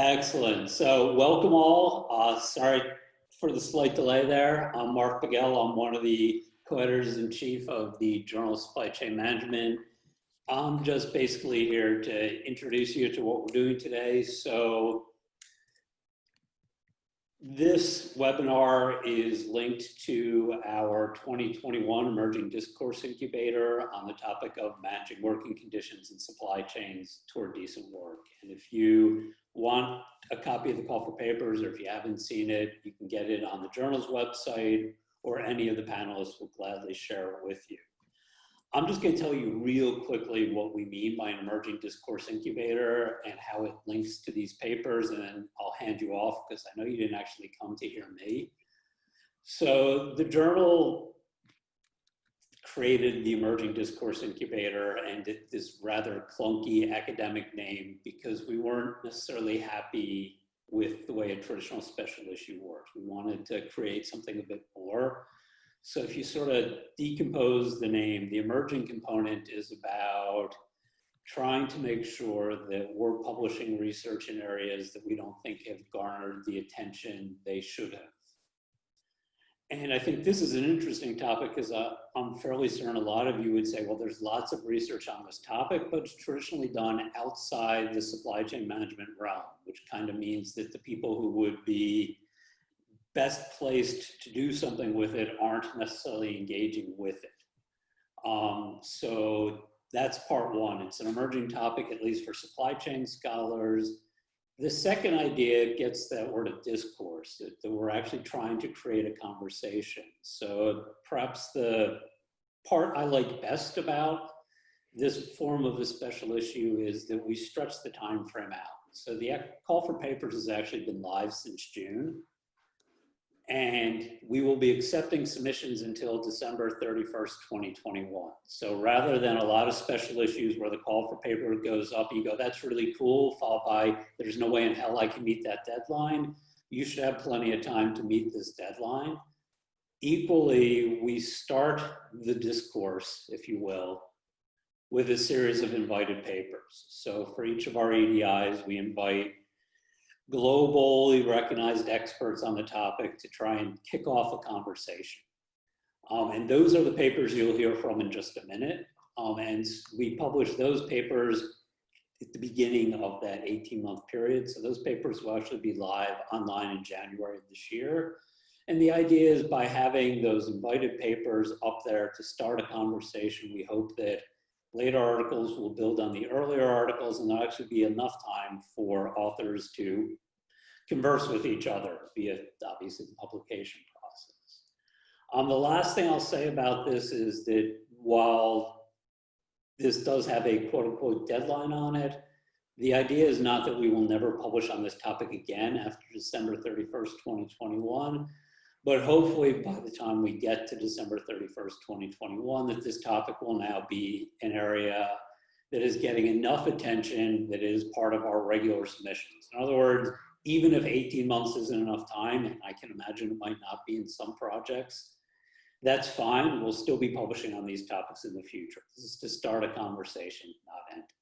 Excellent. So welcome all. Sorry for the slight delay there. I'm Mark Pagell. I'm one of the co-editors-in-chief of the Journal of Supply Chain Management. I'm just basically here to introduce you to what we're doing today. So this webinar is linked to our 2021 Emerging Discourse Incubator on the topic of managing working conditions and supply chains toward decent work. And if you want a copy of the call for papers, or if you haven't seen it, you can get it on the journal's website, or any of the panelists will gladly share it with you. I'm just going to tell you real quickly what we mean by an emerging discourse incubator and how it links to these papers, and then I'll hand you off because I know you didn't actually come to hear me. So the journal created the Emerging Discourse Incubator and this rather clunky academic name because we weren't necessarily happy with the way a traditional special issue works. We wanted to create something a bit more. So if you sort of decompose the name, the emerging component is about trying to make sure that we're publishing research in areas that we don't think have garnered the attention they should have. And I think this is an interesting topic because I'm fairly certain a lot of you would say, well, there's lots of research on this topic, but it's traditionally done outside the supply chain management realm, which kind of means that the people who would be best placed to do something with it aren't necessarily engaging with it. So that's part one. It's an emerging topic, at least for supply chain scholars. The second idea gets that word of discourse, that we're actually trying to create a conversation. So perhaps the part I like best about this form of a special issue is that we stretch the time frame out. So the call for papers has actually been live since June. And we will be accepting submissions until December 31st, 2021. So rather than a lot of special issues where the call for paper goes up, you go, that's really cool, followed by, there's no way in hell I can meet that deadline. You should have plenty of time to meet this deadline. Equally, we start the discourse, if you will, with a series of invited papers. So for each of our EDIs, we invite globally recognized experts on the topic to try and kick off a conversation. And those are the papers you'll hear from in just a minute. And we publish those papers at the beginning of that 18-month period. So those papers will actually be live online in January of this year. And the idea is by having those invited papers up there to start a conversation, we hope that later articles will build on the earlier articles, and there'll actually be enough time for authors to converse with each other via, obviously, the publication process. The last thing I'll say about this is that while this does have a quote-unquote deadline on it, the idea is not that we will never publish on this topic again after December 31st, 2021. But hopefully by the time we get to December 31st, 2021, that this topic will now be an area that is getting enough attention that is part of our regular submissions. In other words, even if 18 months isn't enough time, and I can imagine it might not be in some projects, that's fine. We'll still be publishing on these topics in the future. This is to start a conversation, not end it.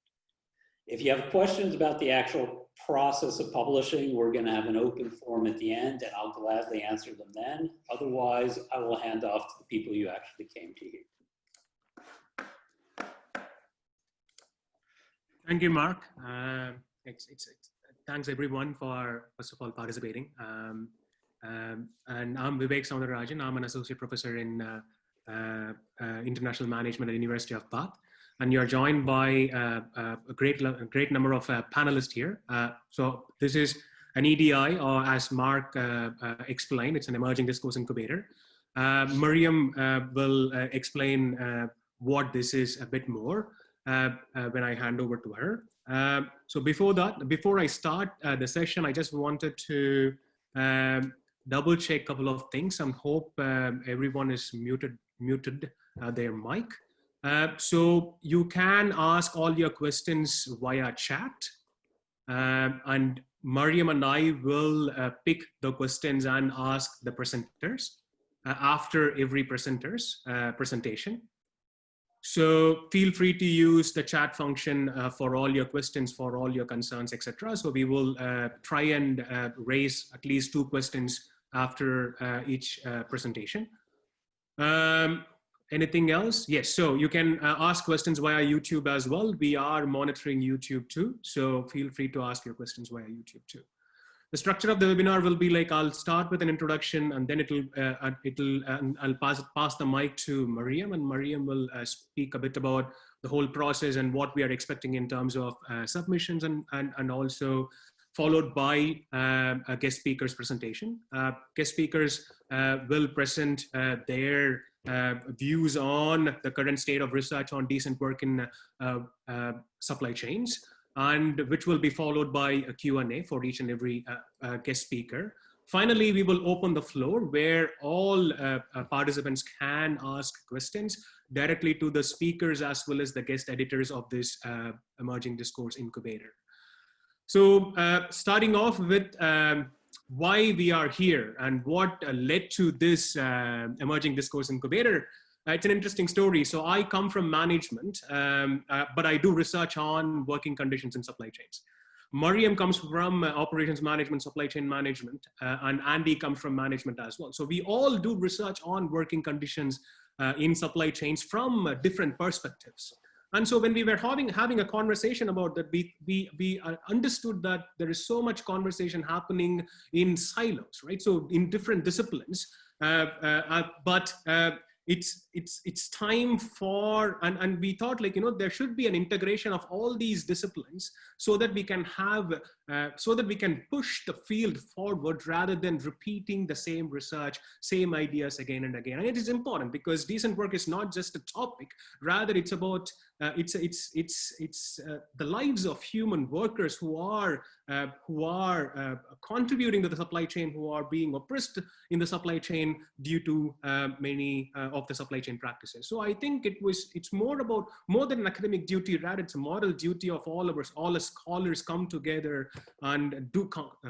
If you have questions about the actual process of publishing, we're going to have an open forum at the end, and I'll gladly answer them then. Otherwise, I will hand off to the people you actually came to hear. Thank you, Mark. Thanks everyone for, first of all, participating. And I'm Vivek Soundararajan. I'm an associate professor in international management at the University of Bath. And you're joined by a great number of panelists here. So this is an EDI, or as Mark explained, it's an emerging discourse incubator. Miriam will explain what this is a bit more when I hand over to her. So before I start the session, I just wanted to double check a couple of things and hope everyone is muted their mic. So you can ask all your questions via chat, and Miriam and I will pick the questions and ask the presenters after every presenter's presentation. So feel free to use the chat function for all your questions, for all your concerns, etc. So we will try and raise at least 2 questions after each presentation. Anything else? Yes, so you can ask questions via YouTube as well. We are monitoring YouTube too, so feel free to ask your questions via YouTube too. The structure of the webinar will be like, I'll start with an introduction, and then I'll pass the mic to Miriam, and Miriam will speak a bit about the whole process and what we are expecting in terms of submissions, and also followed by a guest speaker's presentation. Guest speakers will present their views on the current state of research on decent work in supply chains, and which will be followed by a Q&A for each and every guest speaker. Finally, we will open the floor where all participants can ask questions directly to the speakers as well as the guest editors of this emerging discourse incubator. So starting off with why we are here and what led to this emerging discourse incubator. It's an interesting story. So I come from management, but I do research on working conditions in supply chains. Miriam comes from operations management, supply chain management, and Andy comes from management as well. So we all do research on working conditions in supply chains from different perspectives. And so when we were having a conversation about that, we understood that there is so much conversation happening in silos, right? So in different disciplines, but it's time for, and we thought, like, there should be an integration of all these disciplines so that we can have, so that we can push the field forward rather than repeating the same research, same ideas again and again. And it is important because decent work is not just a topic, rather it's about, it's the lives of human workers who are contributing to the supply chain, who are being oppressed in the supply chain due to many of the supply chain practices. So I think it's more than an academic duty, rather it's a moral duty of all of us, all as scholars come together and do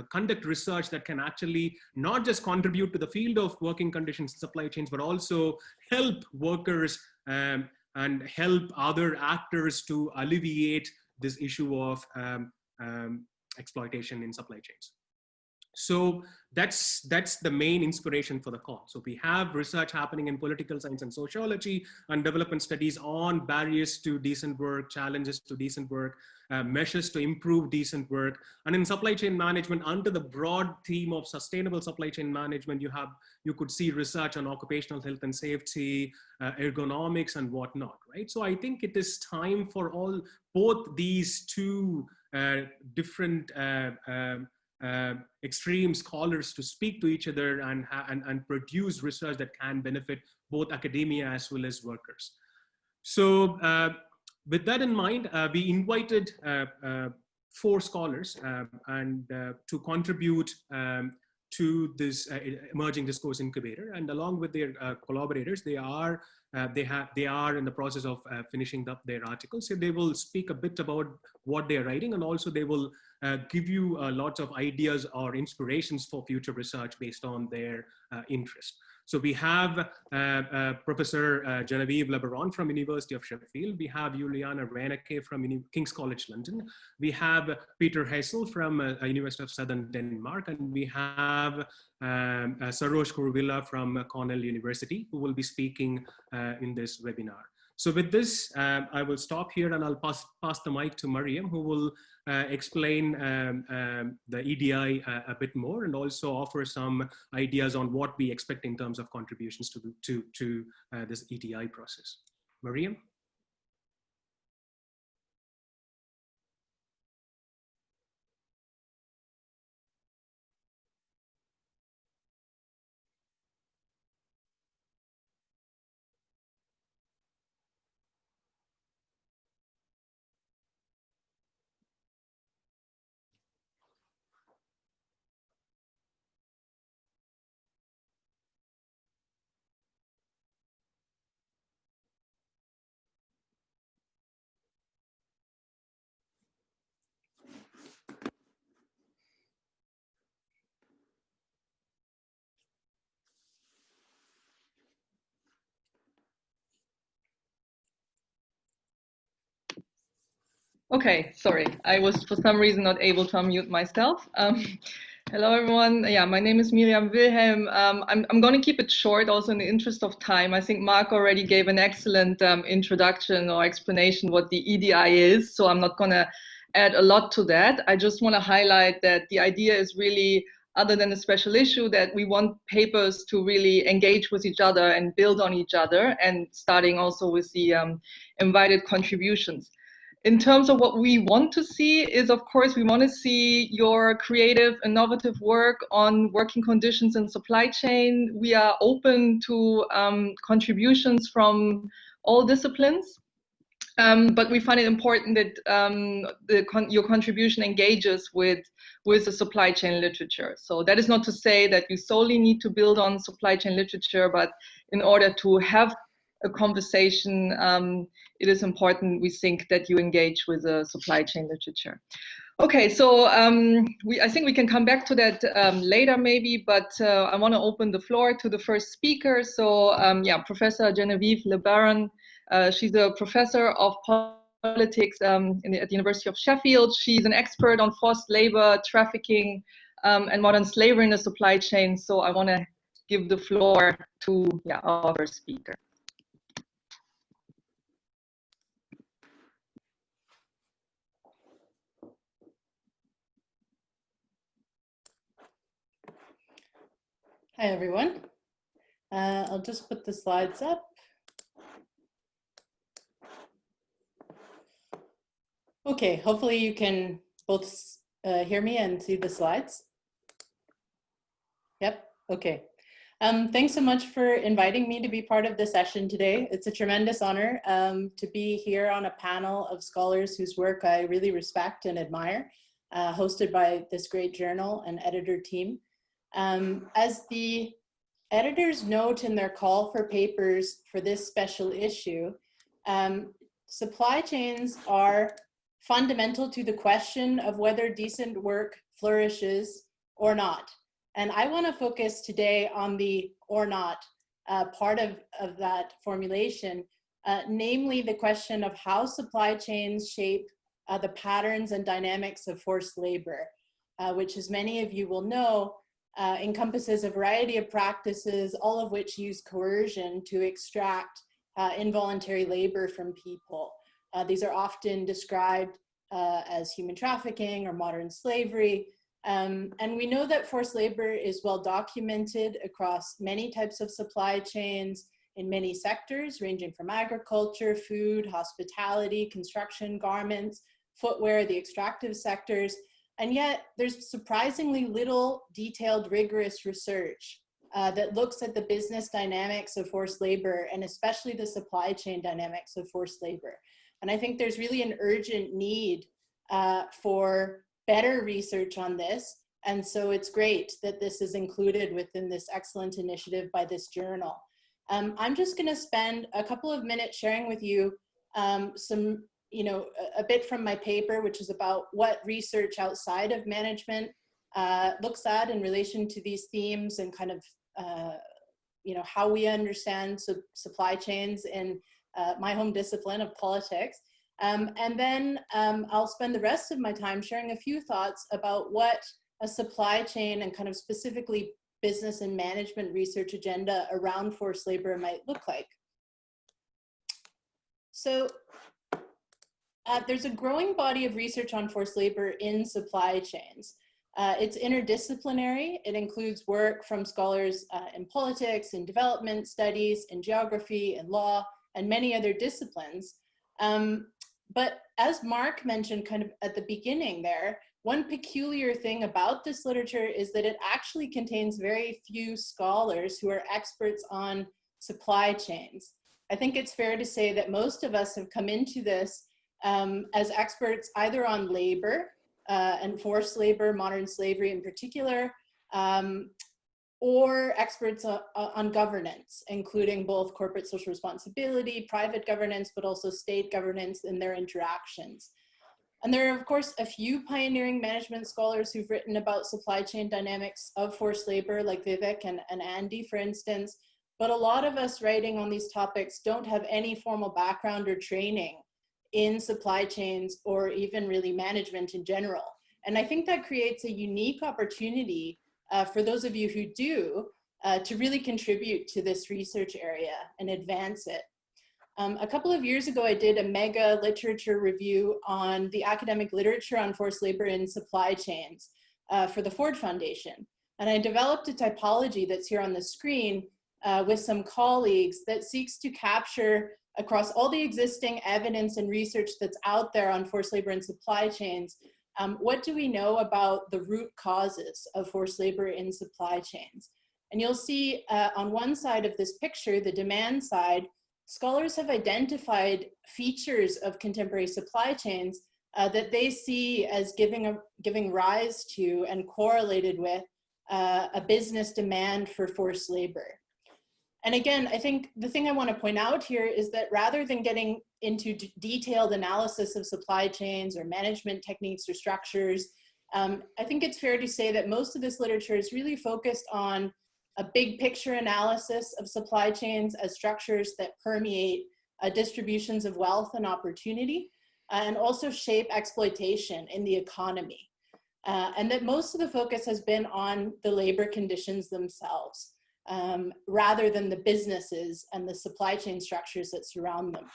conduct research that can actually not just contribute to the field of working conditions in supply chains, but also help workers and help other actors to alleviate this issue of exploitation in supply chains. So that's the main inspiration for the call. So we have research happening in political science and sociology and development studies on barriers to decent work, challenges to decent work, measures to improve decent work. And in supply chain management, under the broad theme of sustainable supply chain management, you could see research on occupational health and safety, ergonomics and whatnot, right? So I think it is time for both these two different extreme scholars to speak to each other and produce research that can benefit both academia as well as workers. So with that in mind, we invited 4 scholars to contribute to this emerging discourse incubator, and along with their collaborators, they are in the process of finishing up their articles. So they will speak a bit about what they are writing, and also they will give you lots of ideas or inspirations for future research based on their interest. So we have Professor Genevive Lebaron from University of Sheffield. We have Juianne Reinceke from King's College London. We have Peter Hasle from University of Southern Denmark. And we have Sarosh Kuruvilla from Cornell University, who will be speaking in this webinar. So with this, I will stop here and I'll pass the mic to Miriam, who will explain the EDI a bit more and also offer some ideas on what we expect in terms of contributions to this EDI process. Miriam? Okay, sorry. I was for some reason not able to unmute myself. Hello, everyone. Yeah, my name is Miriam Wilhelm. I'm going to keep it short also in the interest of time. I think Mark already gave an excellent introduction or explanation what the EDI is, so I'm not going to add a lot to that. I just want to highlight that the idea is really, other than a special issue, that we want papers to really engage with each other and build on each other, and starting also with the invited contributions. In terms of what we want to see is, of course, we want to see your creative, innovative work on working conditions in supply chain. We are open to contributions from all disciplines. But we find it important that your contribution engages with the supply chain literature. So that is not to say that you solely need to build on supply chain literature, but in order to have a conversation, it is important, we think, that you engage with the supply chain literature. Okay, so I think we can come back to that later maybe, but I want to open the floor to the first speaker. So yeah, Professor Genevive Lebaron. She's a professor of politics at the University of Sheffield. She's an expert on forced labor, trafficking, and modern slavery in the supply chain. So I want to give the floor to our first speaker. Hi, everyone. I'll just put the slides up. Okay, hopefully you can both hear me and see the slides. Yep, okay. Thanks so much for inviting me to be part of the session today. It's a tremendous honor to be here on a panel of scholars whose work I really respect and admire, hosted by this great journal and editor team. As the editors note in their call for papers for this special issue, supply chains are fundamental to the question of whether decent work flourishes or not. And I want to focus today on the or not part of that formulation, namely the question of how supply chains shape the patterns and dynamics of forced labor, which, as many of you will know, encompasses a variety of practices, all of which use coercion to extract involuntary labor from people. These are often described as human trafficking or modern slavery. And we know that forced labor is well documented across many types of supply chains in many sectors, ranging from agriculture, food, hospitality, construction, garments, footwear, the extractive sectors. And yet there's surprisingly little detailed, rigorous research that looks at the business dynamics of forced labor, and especially the supply chain dynamics of forced labor. And I think there's really an urgent need for better research on this. And so it's great that this is included within this excellent initiative by this journal. I'm just gonna spend a couple of minutes sharing with you some, a bit from my paper, which is about what research outside of management looks at in relation to these themes, and kind of, how we understand supply chains in my home discipline of politics. And then I'll spend the rest of my time sharing a few thoughts about what a supply chain and kind of specifically business and management research agenda around forced labor might look like. So there's a growing body of research on forced labor in supply chains. It's interdisciplinary. It includes work from scholars in politics, in development studies, in geography, in law, and many other disciplines. But as Mark mentioned kind of at the beginning there, one peculiar thing about this literature is that it actually contains very few scholars who are experts on supply chains. I think it's fair to say that most of us have come into this as experts either on labor and forced labor, modern slavery in particular, or experts on governance, including both corporate social responsibility, private governance, but also state governance in their interactions. And there are, of course, a few pioneering management scholars who've written about supply chain dynamics of forced labor, like Vivek and Andy, for instance. But a lot of us writing on these topics don't have any formal background or training in supply chains or even really management in general. And I think that creates a unique opportunity for those of you who do to really contribute to this research area and advance it. A couple of years ago, I did a mega literature review on the academic literature on forced labor in supply chains for the Ford Foundation. And I developed a typology that's here on the screen with some colleagues that seeks to capture across all the existing evidence and research that's out there on forced labor in supply chains, what do we know about the root causes of forced labor in supply chains? And you'll see on one side of this picture, the demand side, scholars have identified features of contemporary supply chains that they see as giving rise to and correlated with a business demand for forced labor. And again, I think the thing I want to point out here is that rather than getting into detailed analysis of supply chains or management techniques or structures, I think it's fair to say that most of this literature is really focused on a big picture analysis of supply chains as structures that permeate distributions of wealth and opportunity, and also shape exploitation in the economy. And that most of the focus has been on the labor conditions themselves, rather than the businesses and the supply chain structures that surround them.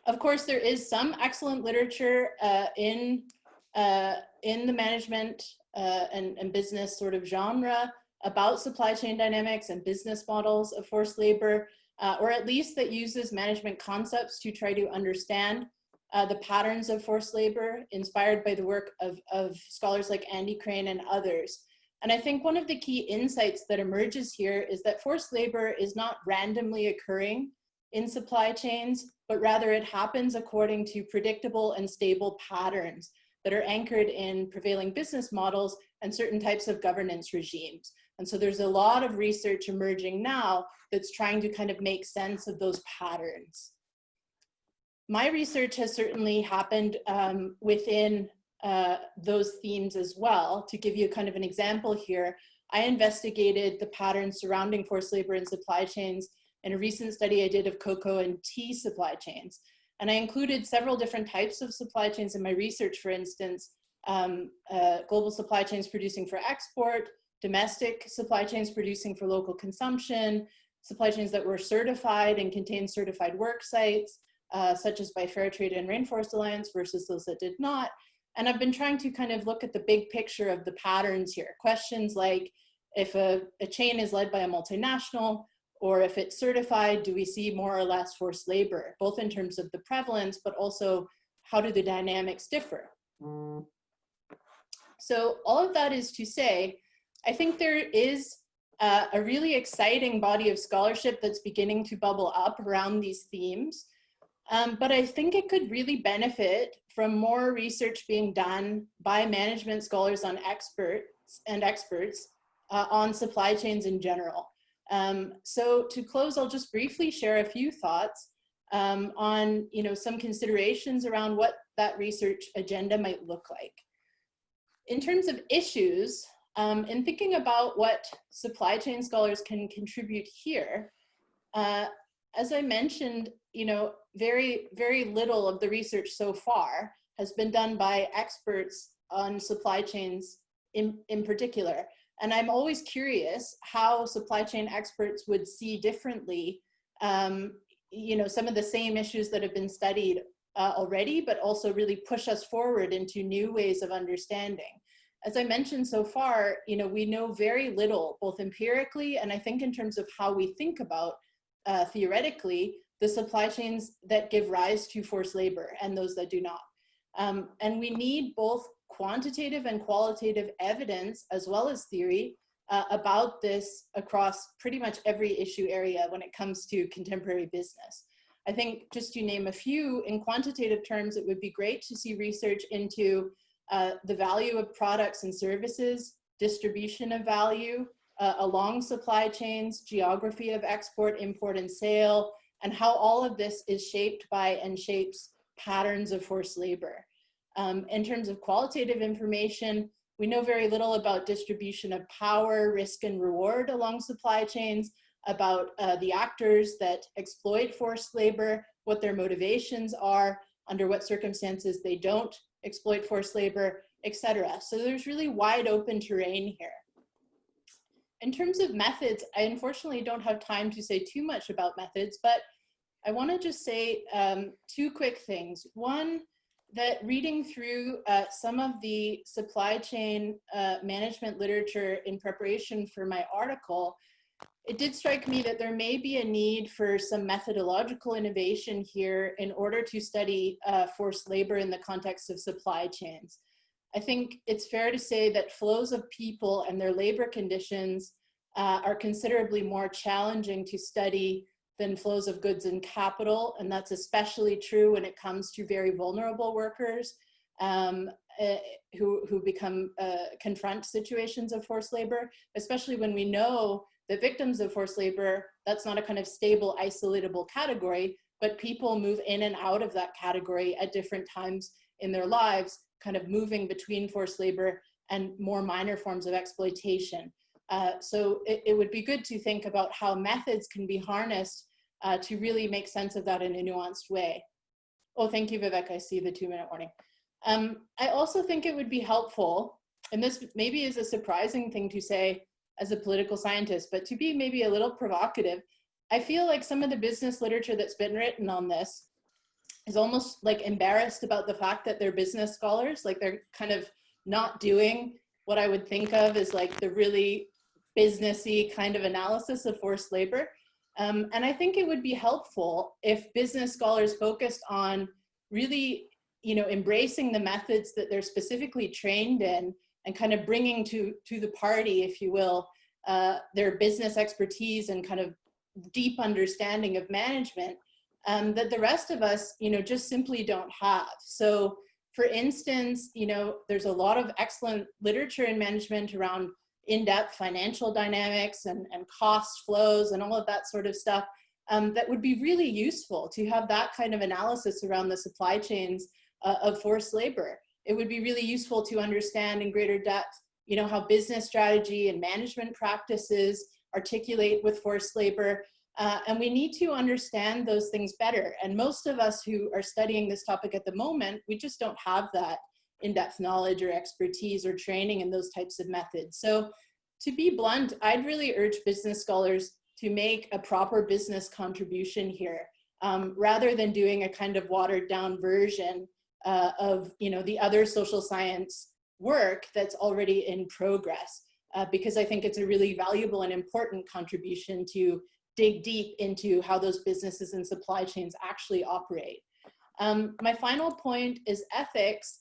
Of course, there is some excellent literature in the management and business sort of genre about supply chain dynamics and business models of forced labor, or at least that uses management concepts to try to understand the patterns of forced labor, inspired by the work of scholars like Andy Crane and others. And I think one of the key insights that emerges here is that forced labor is not randomly occurring in supply chains, but rather it happens according to predictable and stable patterns that are anchored in prevailing business models and certain types of governance regimes. And so there's a lot of research emerging now that's trying to kind of make sense of those patterns. My research has certainly happened within those themes as well. To give you kind of an example here, I investigated the patterns surrounding forced labor in supply chains in a recent study I did of cocoa and tea supply chains. And I included several different types of supply chains in my research, for instance, global supply chains producing for export, domestic supply chains producing for local consumption, supply chains that were certified and contained certified work sites, such as by Fair Trade and Rainforest Alliance versus those that did not. And I've been trying to kind of look at the big picture of the patterns here. Questions like, if a chain is led by a multinational, or if it's certified, do we see more or less forced labor, both in terms of the prevalence, but also how do the dynamics differ? So all of that is to say, I think there is a really exciting body of scholarship that's beginning to bubble up around these themes. But I think it could really benefit from more research being done by management scholars on experts on supply chains in general. So to close, I'll just briefly share a few thoughts on some considerations around what that research agenda might look like. In terms of issues, in thinking about what supply chain scholars can contribute here, as I mentioned, very, very little of the research so far has been done by experts on supply chains in particular. And I'm always curious how supply chain experts would see differently, some of the same issues that have been studied already, but also really push us forward into new ways of understanding. As I mentioned so far, we know very little, both empirically and I think in terms of how we think about theoretically, the supply chains that give rise to forced labor and those that do not. And we need both quantitative and qualitative evidence, as well as theory, about this across pretty much every issue area when it comes to contemporary business. I think just to name a few, in quantitative terms, it would be great to see research into the value of products and services, distribution of value along supply chains, geography of export, import, and sale, and how all of this is shaped by and shapes patterns of forced labor. In terms of qualitative information, we know very little about distribution of power, risk, and reward along supply chains, about the actors that exploit forced labor, what their motivations are, under what circumstances they don't exploit forced labor, etc. So there's really wide open terrain here. In terms of methods, I unfortunately don't have time to say too much about methods, but I want to just say two quick things. One, that reading through some of the supply chain management literature in preparation for my article, it did strike me that there may be a need for some methodological innovation here in order to study forced labor in the context of supply chains. I think it's fair to say that flows of people and their labor conditions are considerably more challenging to study than flows of goods and capital, and that's especially true when it comes to very vulnerable workers who confront situations of forced labor, especially when we know that victims of forced labor, that's not a kind of stable, isolatable category, but people move in and out of that category at different times in their lives, kind of moving between forced labor and more minor forms of exploitation. So it would be good to think about how methods can be harnessed to really make sense of that in a nuanced way. Oh, thank you, Vivek. I see the 2-minute warning. I also think it would be helpful, and this maybe is a surprising thing to say as a political scientist, but to be maybe a little provocative, I feel like some of the business literature that's been written on this is almost like embarrassed about the fact that they're business scholars, like they're kind of not doing what I would think of as like the really businessy kind of analysis of forced labor. And I think it would be helpful if business scholars focused on really, embracing the methods that they're specifically trained in and kind of bringing to the party, if you will, their business expertise and kind of deep understanding of management that the rest of us, just simply don't have. So for instance, there's a lot of excellent literature in management around in-depth financial dynamics and cost flows and all of that sort of stuff that would be really useful to have that kind of analysis around the supply chains of forced labor. It would be really useful to understand in greater depth, how business strategy and management practices articulate with forced labor. And we need to understand those things better. And most of us who are studying this topic at the moment, we just don't have that in-depth knowledge or expertise or training in those types of methods. So to be blunt, I'd really urge business scholars to make a proper business contribution here, rather than doing a kind of watered down version of the other social science work that's already in progress, because I think it's a really valuable and important contribution to dig deep into how those businesses and supply chains actually operate. My final point is ethics.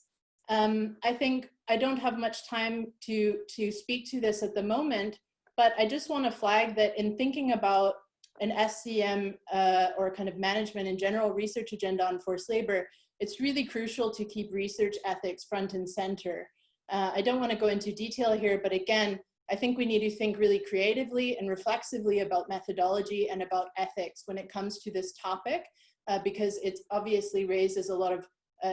I think I don't have much time to speak to this at the moment, but I just want to flag that in thinking about an SCM or kind of management and general research agenda on forced labor, it's really crucial to keep research ethics front and center. I don't want to go into detail here, but again, I think we need to think really creatively and reflexively about methodology and about ethics when it comes to this topic, because it obviously raises a lot of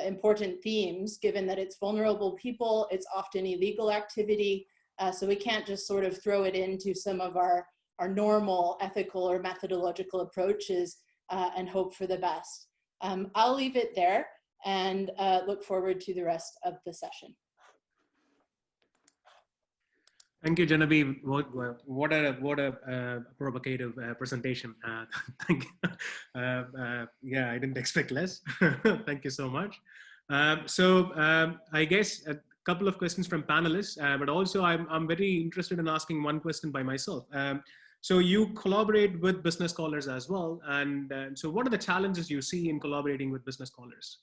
important themes, given that it's vulnerable people, it's often illegal activity, so we can't just sort of throw it into some of our normal ethical or methodological approaches and hope for the best. I'll leave it there and look forward to the rest of the session. Thank you, Genevieve. What a provocative presentation. Thank you. Yeah, I didn't expect less. Thank you so much. I guess a couple of questions from panelists, but also I'm very interested in asking one question by myself. So you collaborate with business scholars as well. And so what are the challenges you see in collaborating with business scholars?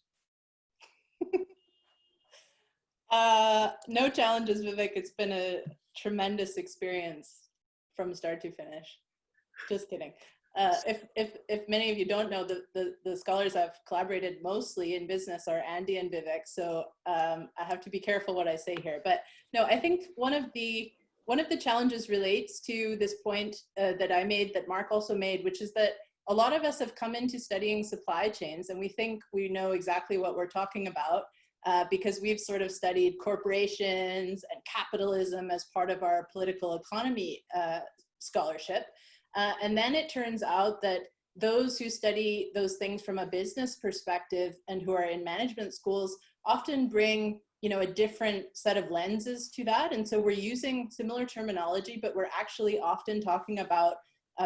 No challenges, Vivek. It's been a tremendous experience from start to finish. Just kidding. If many of you don't know, the scholars I've collaborated mostly in business are Andy and Vivek, so I have to be careful what I say here. But no, I think one of the challenges relates to this point that I made, that Mark also made, which is that a lot of us have come into studying supply chains and we think we know exactly what we're talking about. Because we've sort of studied corporations and capitalism as part of our political economy scholarship. And then it turns out that those who study those things from a business perspective and who are in management schools often bring, a different set of lenses to that. And so we're using similar terminology, but we're actually often talking about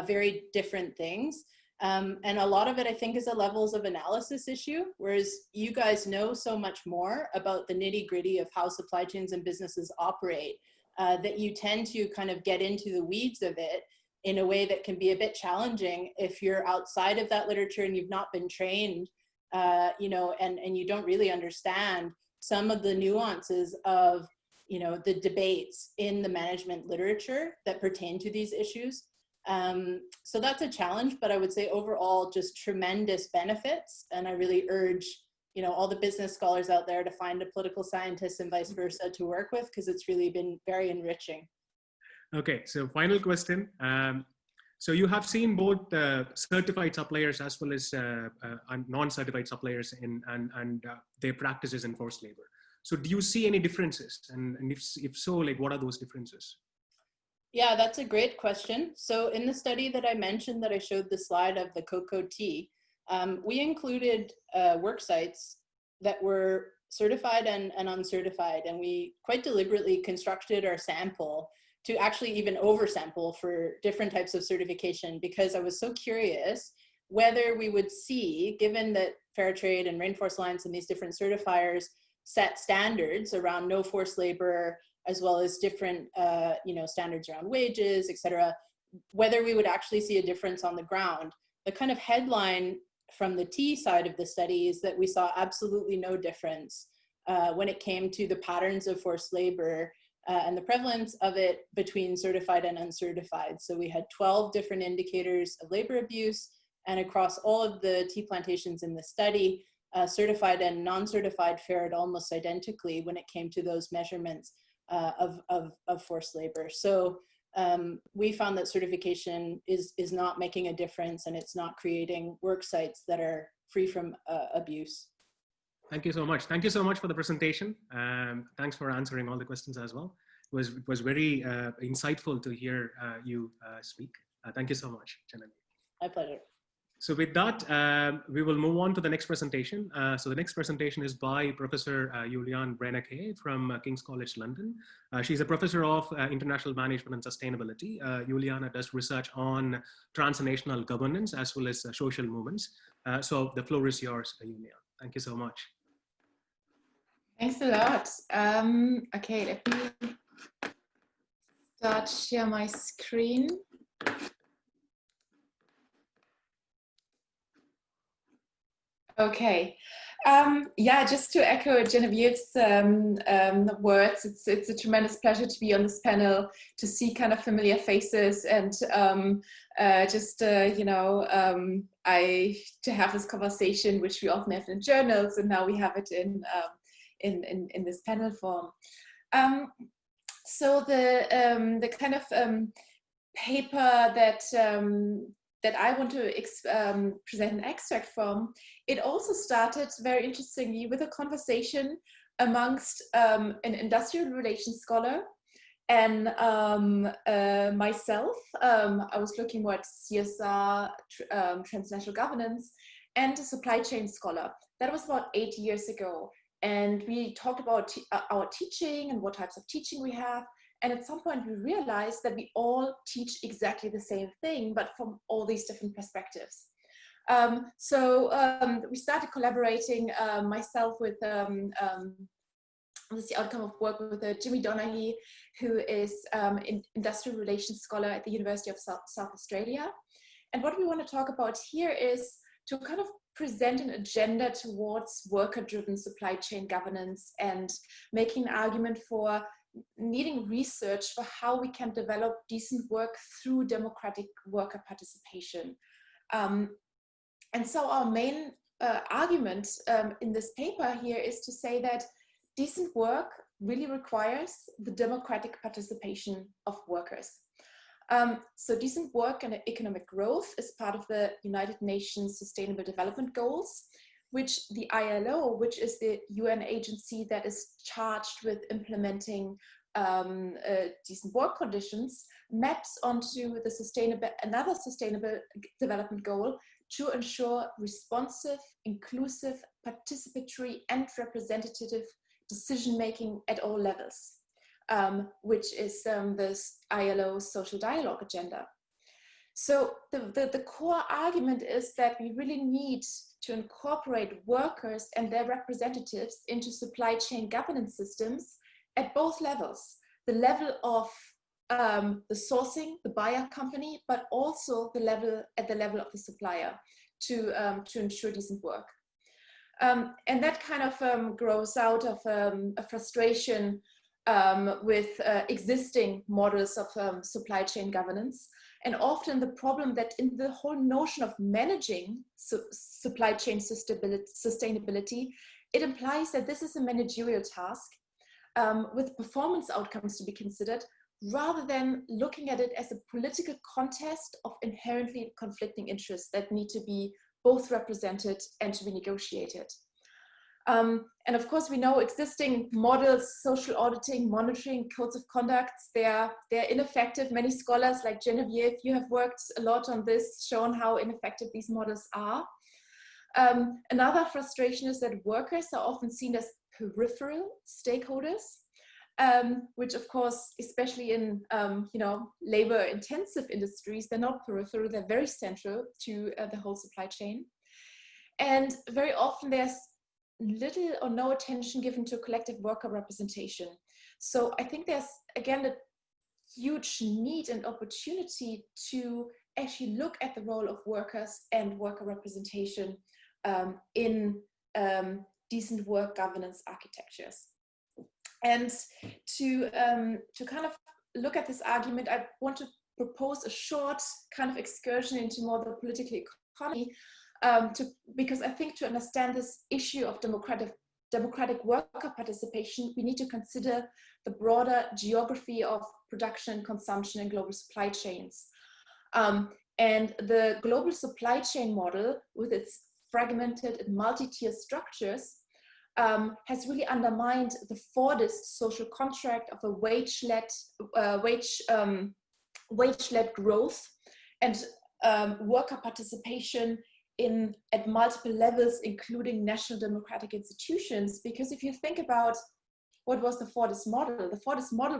very different things. And a lot of it, I think, is a levels of analysis issue, whereas you guys know so much more about the nitty-gritty of how supply chains and businesses operate, that you tend to kind of get into the weeds of it in a way that can be a bit challenging if you're outside of that literature and you've not been trained, and you don't really understand some of the nuances of, the debates in the management literature that pertain to these issues. So that's a challenge, but I would say overall just tremendous benefits. And I really urge, all the business scholars out there to find a political scientist and vice versa to work with, because it's really been very enriching. Okay, so final question. So you have seen both certified suppliers as well as non-certified suppliers and their practices in forced labor. So do you see any differences? And if so, like what are those differences? Yeah, that's a great question. So in the study that I mentioned that I showed the slide of the cocoa tea, we included work sites that were certified and uncertified. And we quite deliberately constructed our sample to actually even oversample for different types of certification, because I was so curious whether we would see, given that Fair Trade and Rainforest Alliance and these different certifiers set standards around no forced labor, as well as different standards around wages, et cetera, whether we would actually see a difference on the ground. The kind of headline from the tea side of the study is that we saw absolutely no difference when it came to the patterns of forced labor and the prevalence of it between certified and uncertified. So we had 12 different indicators of labor abuse, and across all of the tea plantations in the study, certified and non-certified fared almost identically when it came to those measurements of forced labor. So we found that certification is not making a difference, and it's not creating work sites that are free from abuse. Thank you so much. Thank you so much for the presentation. Thanks for answering all the questions as well. It was very insightful to hear you speak. Thank you so much, Genevieve. My pleasure. So with that, we will move on to the next presentation. So the next presentation is by Professor Juianne Reinceke from King's College London. She's a professor of international management and sustainability. Juianne does research on transnational governance as well as social movements. So the floor is yours, Juianne. Thank you so much. Thanks a lot. Okay, let me start share my screen. Okay. Yeah, just to echo Genevieve's words, it's a tremendous pleasure to be on this panel, to see kind of familiar faces, and to have this conversation, which we often have in journals, and now we have it in this panel form. So the kind of paper that I want to present an extract from, it also started very interestingly with a conversation amongst an industrial relations scholar and myself. I was looking more at CSR, transnational governance, and a supply chain scholar. That was about 8 years ago. And we talked about our teaching and what types of teaching we have. And at some point we realized that we all teach exactly the same thing, but from all these different perspectives. So we started collaborating, myself with, this is the outcome of work with Jimmy Donaghy, who is an industrial relations scholar at the University of South Australia. And what we want to talk about here is to kind of present an agenda towards worker-driven supply chain governance and making an argument for needing research for how we can develop decent work through democratic worker participation. And so our main argument in this paper here is to say that decent work really requires the democratic participation of workers. So decent work and economic growth is part of the United Nations Sustainable Development Goals, which the ILO, which is the UN agency that is charged with implementing decent work conditions maps onto the another sustainable development goal to ensure responsive, inclusive, participatory, and representative decision-making at all levels, which is this ILO social dialogue agenda. So the core argument is that we really need to incorporate workers and their representatives into supply chain governance systems at both levels, the level of the sourcing, the buyer company, but also at the level of the supplier to ensure decent work. And that kind of grows out of a frustration with existing models of supply chain governance. And often the problem that in the whole notion of managing supply chain sustainability, it implies that this is a managerial task with performance outcomes to be considered, rather than looking at it as a political contest of inherently conflicting interests that need to be both represented and to be negotiated. And of course, we know existing models, social auditing, monitoring, codes of conduct, they're ineffective. Many scholars like Genevieve, you have worked a lot on this, shown how ineffective these models are. Another frustration is that workers are often seen as peripheral stakeholders, which of course, especially in labor-intensive industries, they're not peripheral, they're very central to the whole supply chain. And very often there's little or no attention given to collective worker representation. So I think there's, again, a huge need and opportunity to actually look at the role of workers and worker representation in decent work governance architectures. And to kind of look at this argument, I want to propose a short kind of excursion into more the political economy, because I think to understand this issue of democratic worker participation, we need to consider the broader geography of production and consumption in global supply chains. And the global supply chain model, with its fragmented and multi-tier structures, has really undermined the Fordist social contract of a wage-led growth and worker participation at multiple levels, including national democratic institutions. Because if you think about what was the Fordist model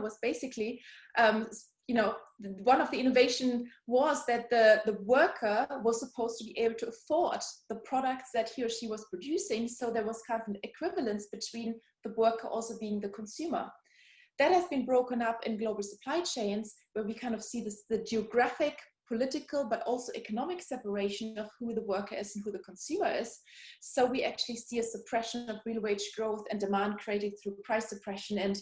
was basically, one of the innovation was that the worker was supposed to be able to afford the products that he or she was producing. So there was kind of an equivalence between the worker also being the consumer. That has been broken up in global supply chains, where we kind of see the geographic, political, but also economic separation of who the worker is and who the consumer is. So we actually see a suppression of real wage growth and demand created through price suppression and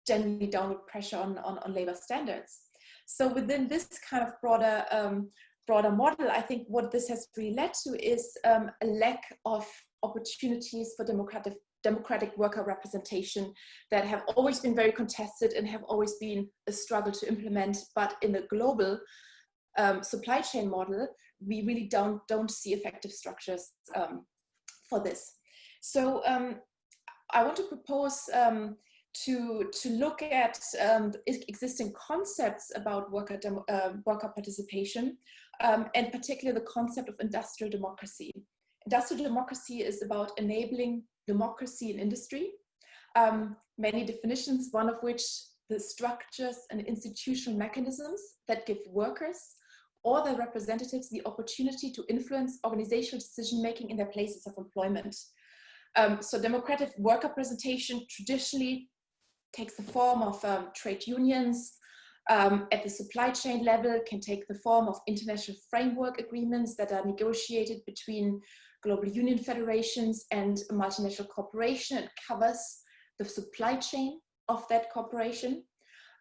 generally downward pressure on labor standards. So within this kind of broader model, I think what this has really led to is a lack of opportunities for democratic worker representation that have always been very contested and have always been a struggle to implement. But in the global supply chain model, we really don't see effective structures for this. So I want to propose to look at existing concepts about worker participation, and particularly the concept of industrial democracy. Industrial democracy is about enabling democracy in industry. Many definitions, one of which the structures and institutional mechanisms that give workers or their representatives the opportunity to influence organizational decision-making in their places of employment. So democratic worker representation traditionally takes the form of trade unions. At the supply chain level, can take the form of international framework agreements that are negotiated between global union federations and a multinational corporation. It covers the supply chain of that corporation,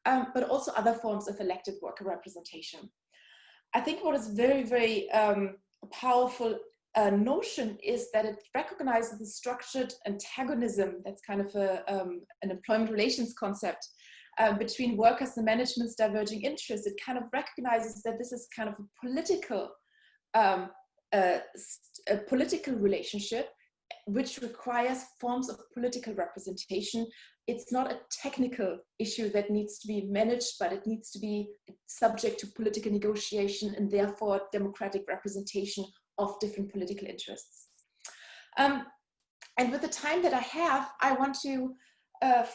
but also other forms of elected worker representation. I think what is very, very powerful notion is that it recognizes the structured antagonism, that's kind of an employment relations concept, between workers and management's diverging interests. It kind of recognizes that this is kind of a political relationship which requires forms of political representation it's not a technical issue that needs to be managed, but it needs to be subject to political negotiation and therefore democratic representation of different political interests. And with the time that I have, I want to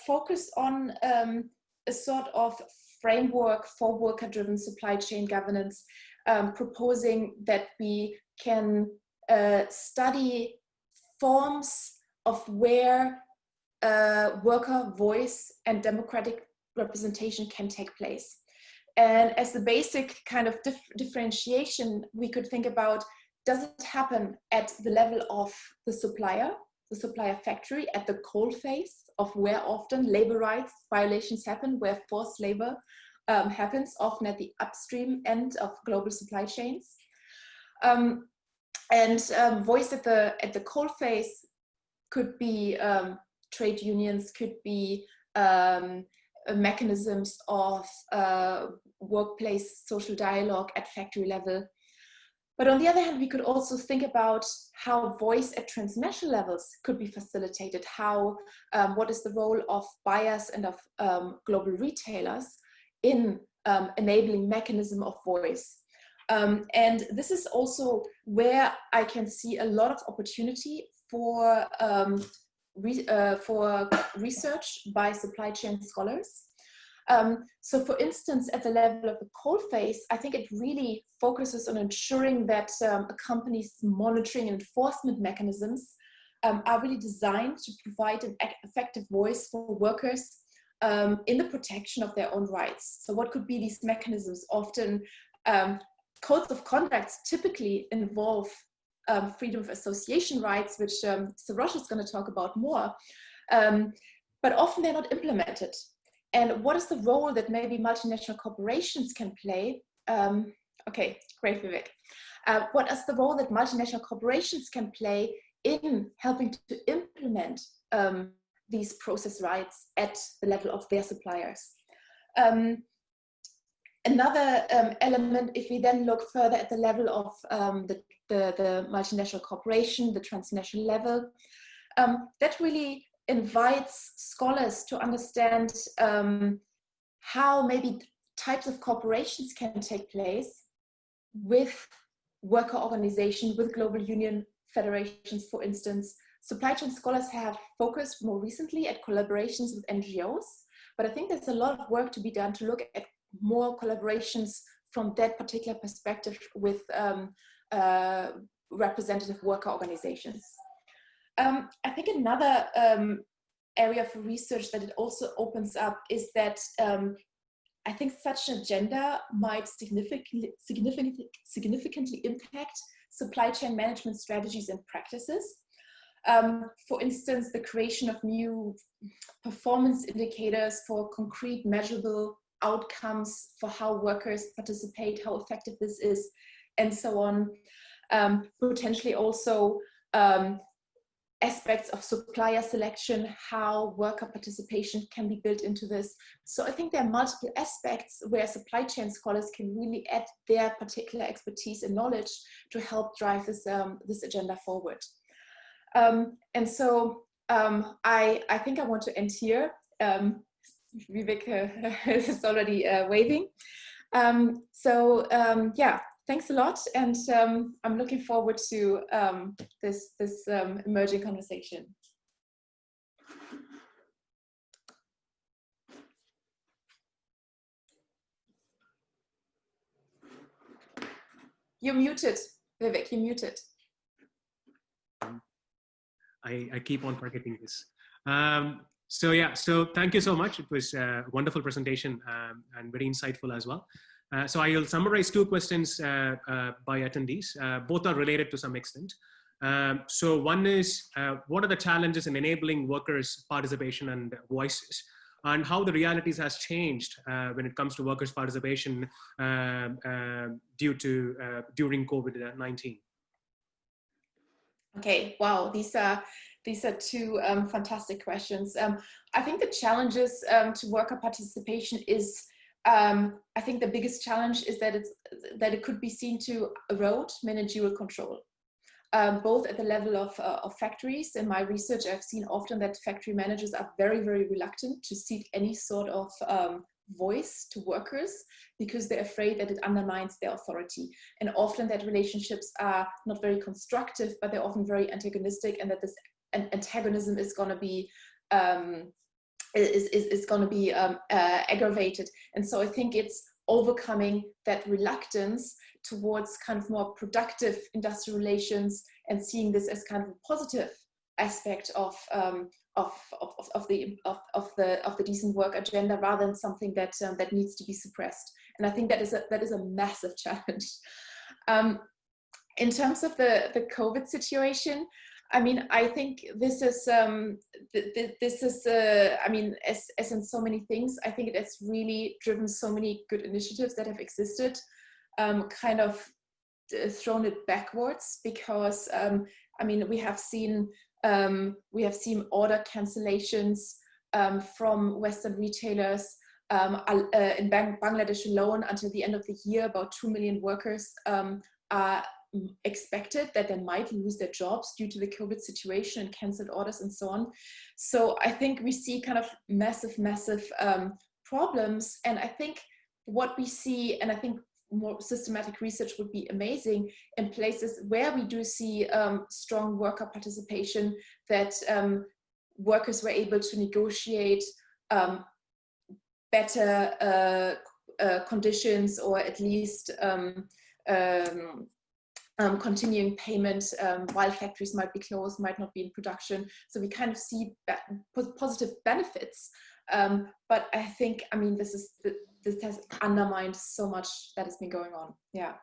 focus on a sort of framework for worker-driven supply chain governance, proposing that we can study forms of where worker voice and democratic representation can take place. And as the basic kind of differentiation, we could think about, does it happen at the level of the supplier factory, at the coal face of where often labor rights violations happen, where forced labor happens, often at the upstream end of global supply chains. Voice at the coal face could be trade unions, could be mechanisms of workplace social dialogue at factory level. But on the other hand, we could also think about how voice at transnational levels could be facilitated, how, what is the role of buyers and of global retailers in enabling mechanism of voice. And this is also where I can see a lot of opportunity for research by supply chain scholars. So for instance, at the level of the coal face, I think it really focuses on ensuring that a company's monitoring and enforcement mechanisms are really designed to provide an effective voice for workers in the protection of their own rights. So what could be these mechanisms? Often codes of conducts typically involve freedom of association rights, which Sarosh is going to talk about more, but often they're not implemented. And what is the role that maybe multinational corporations can play? Okay, great, Vivek. What is the role that multinational corporations can play in helping to implement these process rights at the level of their suppliers? Another element, if we then look further at the level of the multinational corporation, the transnational level, that really invites scholars to understand how maybe types of corporations can take place with worker organization, with global union federations, for instance. Supply chain scholars have focused more recently at collaborations with NGOs, but I think there's a lot of work to be done to look at more collaborations from that particular perspective with representative worker organizations. I think another area for research that it also opens up is that I think such an agenda might significantly impact supply chain management strategies and practices. For instance, the creation of new performance indicators for concrete measurable outcomes for how workers participate, how effective this is, and so on. Potentially also aspects of supplier selection, how worker participation can be built into this. So I think there are multiple aspects where supply chain scholars can really add their particular expertise and knowledge to help drive this, this agenda forward. And so I think I want to end here. Vivek is already waving. Yeah, thanks a lot, and I'm looking forward to this emerging conversation. You're muted, Vivek. You're muted. I keep on forgetting this. So yeah, so thank you so much. It was a wonderful presentation and very insightful as well. So I will summarize two questions by attendees. Both are related to some extent. So one is, what are the challenges in enabling workers' participation and voices, and how the realities has changed when it comes to workers' participation during COVID-19? Okay, wow, these are two fantastic questions. I think the challenges to worker participation is, I think the biggest challenge is that it could be seen to erode managerial control. both at the level of factories. In my research, I've seen often that factory managers are very, very reluctant to cede any sort of voice to workers because they're afraid that it undermines their authority. And often that relationships are not very constructive, but they're often very antagonistic, and that this antagonism is going to be aggravated. And so I think it's overcoming that reluctance towards kind of more productive industrial relations and seeing this as kind of a positive aspect of the decent work agenda, rather than something that that needs to be suppressed. And I think that is a massive challenge. In terms of the COVID situation, I mean, I think this is I mean, as in so many things, I think it has really driven so many good initiatives that have existed, kind of thrown it backwards, because I mean, we have seen order cancellations from Western retailers. In Bangladesh alone, until the end of the year, about 2 million workers are expected that they might lose their jobs due to the COVID situation and cancelled orders and so on. So I think we see kind of massive problems. And I think what we see, and I think more systematic research would be amazing in places where we do see strong worker participation, that workers were able to negotiate better conditions, or at least continuing payment while factories might be closed, might not be in production. So we kind of see positive benefits. But I think, I mean, this has undermined so much that has been going on. Yeah.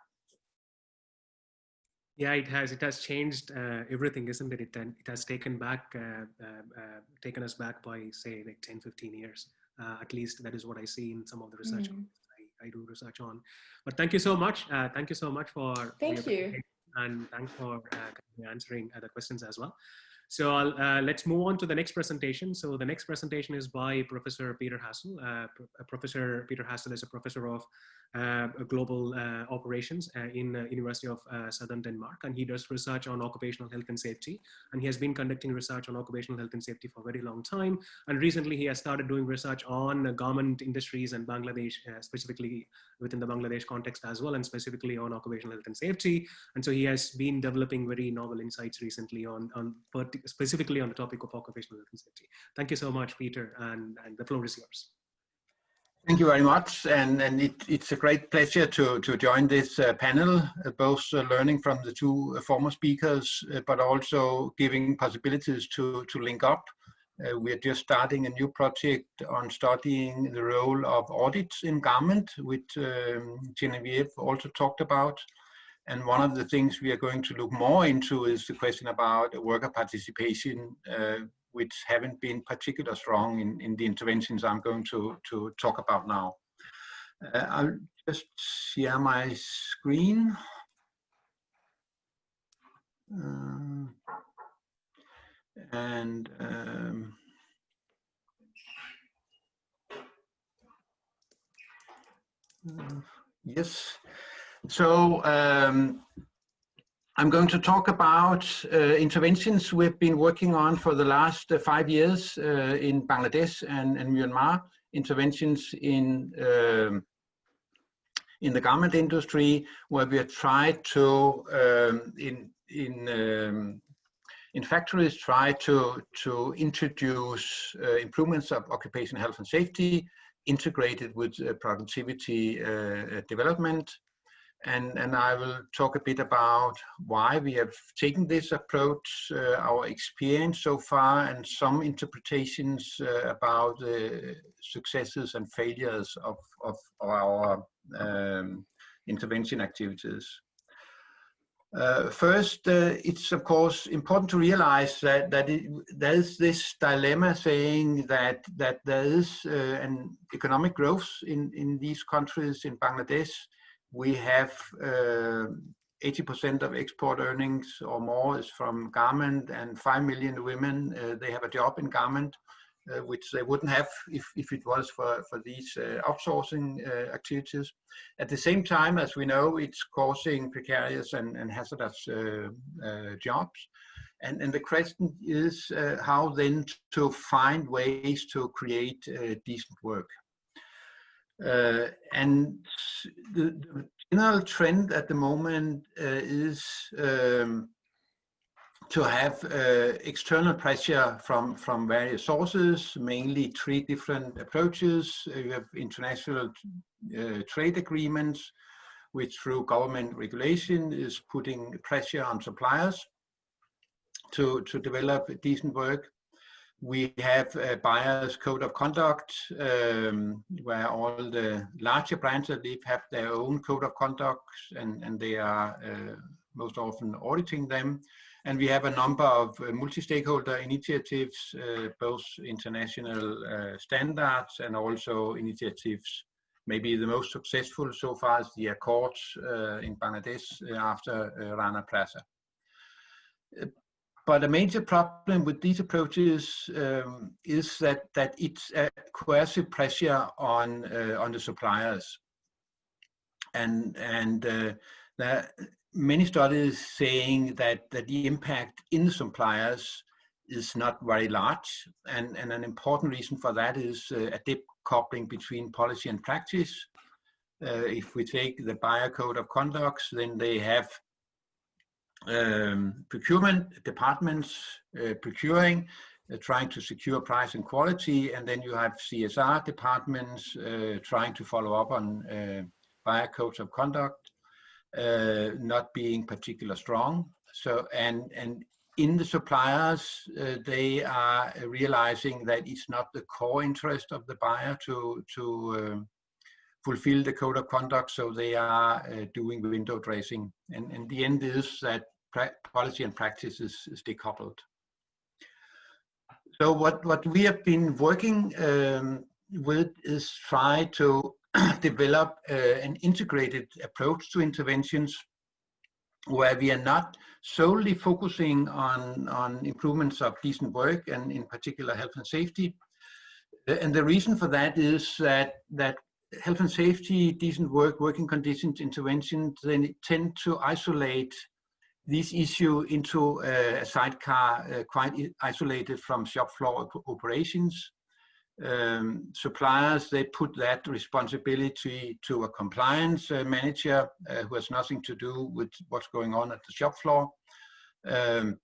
Yeah, it has changed everything, isn't it? It has taken us back by, say, like 10, 15 years. At least that is what I see in some of the research I do research on. But thank you so much. Thank you so much for Thank you. And thanks for answering the questions as well. So let's move on to the next presentation. So the next presentation is by Professor Peter Hasle. Professor Peter Hasle is a professor of global operations in University of Southern Denmark, and he does research on occupational health and safety. And he has been conducting research on occupational health and safety for a very long time. And recently he has started doing research on garment industries and Bangladesh, specifically within the Bangladesh context as well, and specifically on occupational health and safety. And so he has been developing very novel insights recently specifically on the topic of occupational health and safety. Thank you so much, Peter, and the floor is yours. Thank you very much, and it's a great pleasure to join this panel, both learning from the two former speakers, but also giving possibilities to link up. We're just starting a new project on studying the role of audits in garment, which Genevieve also talked about. And one of the things we are going to look more into is the question about worker participation, which haven't been particularly strong in the interventions I'm going to talk about now. I'll just share my screen. Yes. So I'm going to talk about interventions we've been working on for the last 5 years in Bangladesh and Myanmar. Interventions in the garment industry, where we have tried to in factories try to introduce improvements of occupational health and safety integrated with productivity development. And I will talk a bit about why we have taken this approach, our experience so far, and some interpretations about the successes and failures of our intervention activities. First, it's of course important to realize that there is this dilemma saying that there is an economic growth in these countries. In Bangladesh, we have 80% of export earnings or more is from garment, and 5 million women, they have a job in garment. which they wouldn't have if it was for these outsourcing activities. At the same time, as we know, it's causing precarious and hazardous jobs. And the question is how then to find ways to create decent work. And the general trend at the moment is to have external pressure from various sources, mainly 3 different approaches. You have international trade agreements, which through government regulation is putting pressure on suppliers to develop decent work. We have a buyer's code of conduct, where all the larger brands at least have their own code of conduct, and they are most often auditing them. And we have a number of multi-stakeholder initiatives, both international standards and also initiatives. Maybe the most successful so far is the Accords in Bangladesh after Rana Plaza. But a major problem with these approaches is that it's a coercive pressure on the suppliers, and there are many studies saying that the impact in the suppliers is not very large, and an important reason for that is a deep coupling between policy and practice. If we take the buyer code of conduct, then they have procurement departments procuring, trying to secure price and quality, and then you have CSR departments trying to follow up on buyer codes of conduct not being particularly strong. So and in the suppliers, they are realizing that it's not the core interest of the buyer to fulfill the code of conduct, so they are doing window dressing. And the end is that policy and practice is decoupled. So what we have been working with is try to develop an integrated approach to interventions where we are not solely focusing on improvements of decent work and in particular health and safety. And the reason for that is that health and safety, decent work, working conditions, interventions, then tend to isolate this issue into a sidecar, quite isolated from shop floor operations. Suppliers, they put that responsibility to a compliance manager who has nothing to do with what's going on at the shop floor. And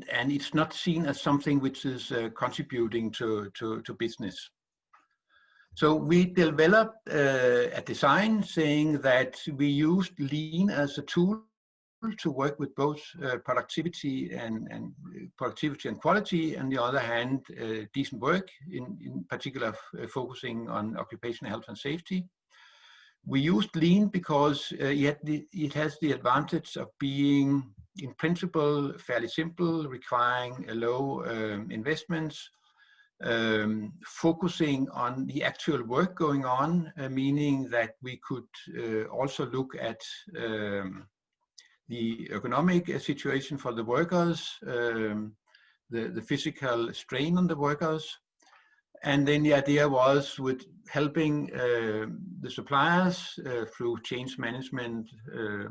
it's not seen as something which is contributing to business. So we developed a design saying that we used lean as a tool to work with both productivity and quality, and on the other hand, decent work, in particular focusing on occupational health and safety. We used lean because it has the advantage of being, in principle, fairly simple, requiring a low investments, focusing on the actual work going on, meaning that we could also look at the economic situation for the workers, the physical strain on the workers. And then the idea was with helping the suppliers through change management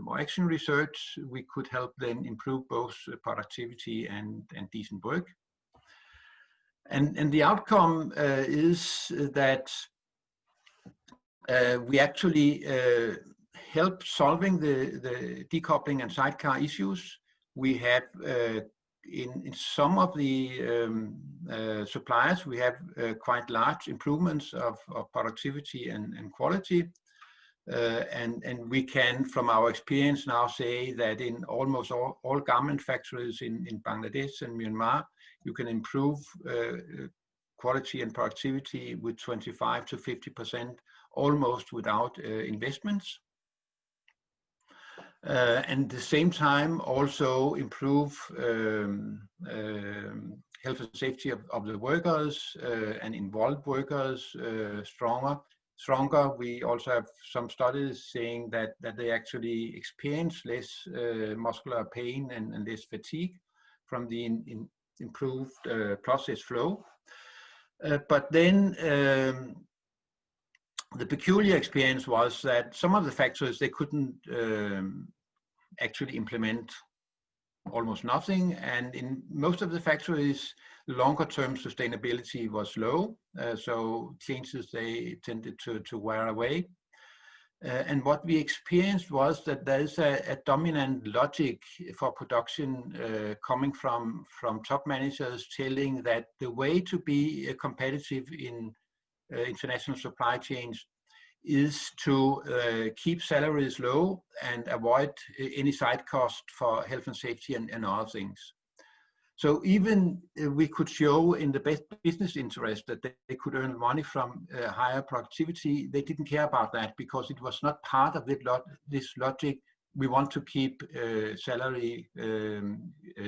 or action research, we could help them improve both productivity and decent work. And the outcome is that we actually help solving the decoupling and sidecar issues. We have in some of the suppliers, we have quite large improvements of productivity and quality. And we can, from our experience now, say that in almost all garment factories in Bangladesh and Myanmar, you can improve quality and productivity with 25 to 50%, almost without investments. And at the same time also improve health and safety of the workers and involved workers stronger. We also have some studies saying that they actually experience less muscular pain and less fatigue from the improved process flow. But then the peculiar experience was that some of the factories, they couldn't actually implement almost nothing. And in most of the factories, longer-term sustainability was low. So changes, they tended to wear away. And what we experienced was that there's a dominant logic for production coming from top managers telling that the way to be competitive in international supply chains is to keep salaries low and avoid any side cost for health and safety and other things. So even we could show in the best business interest that they could earn money from higher productivity, they didn't care about that because it was not part of this logic. We want to keep salary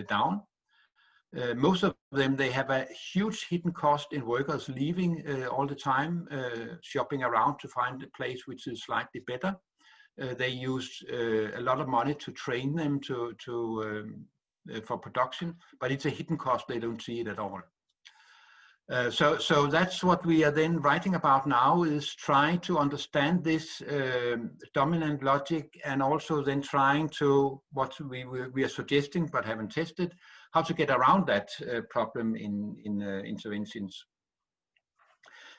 down. Most of them, they have a huge hidden cost in workers leaving all the time, shopping around to find a place which is slightly better. They use a lot of money to train them for production, but it's a hidden cost. They don't see it at all. So that's what we are then writing about now, is trying to understand this dominant logic, and also then trying to, what we are suggesting but haven't tested, how to get around that problem in interventions.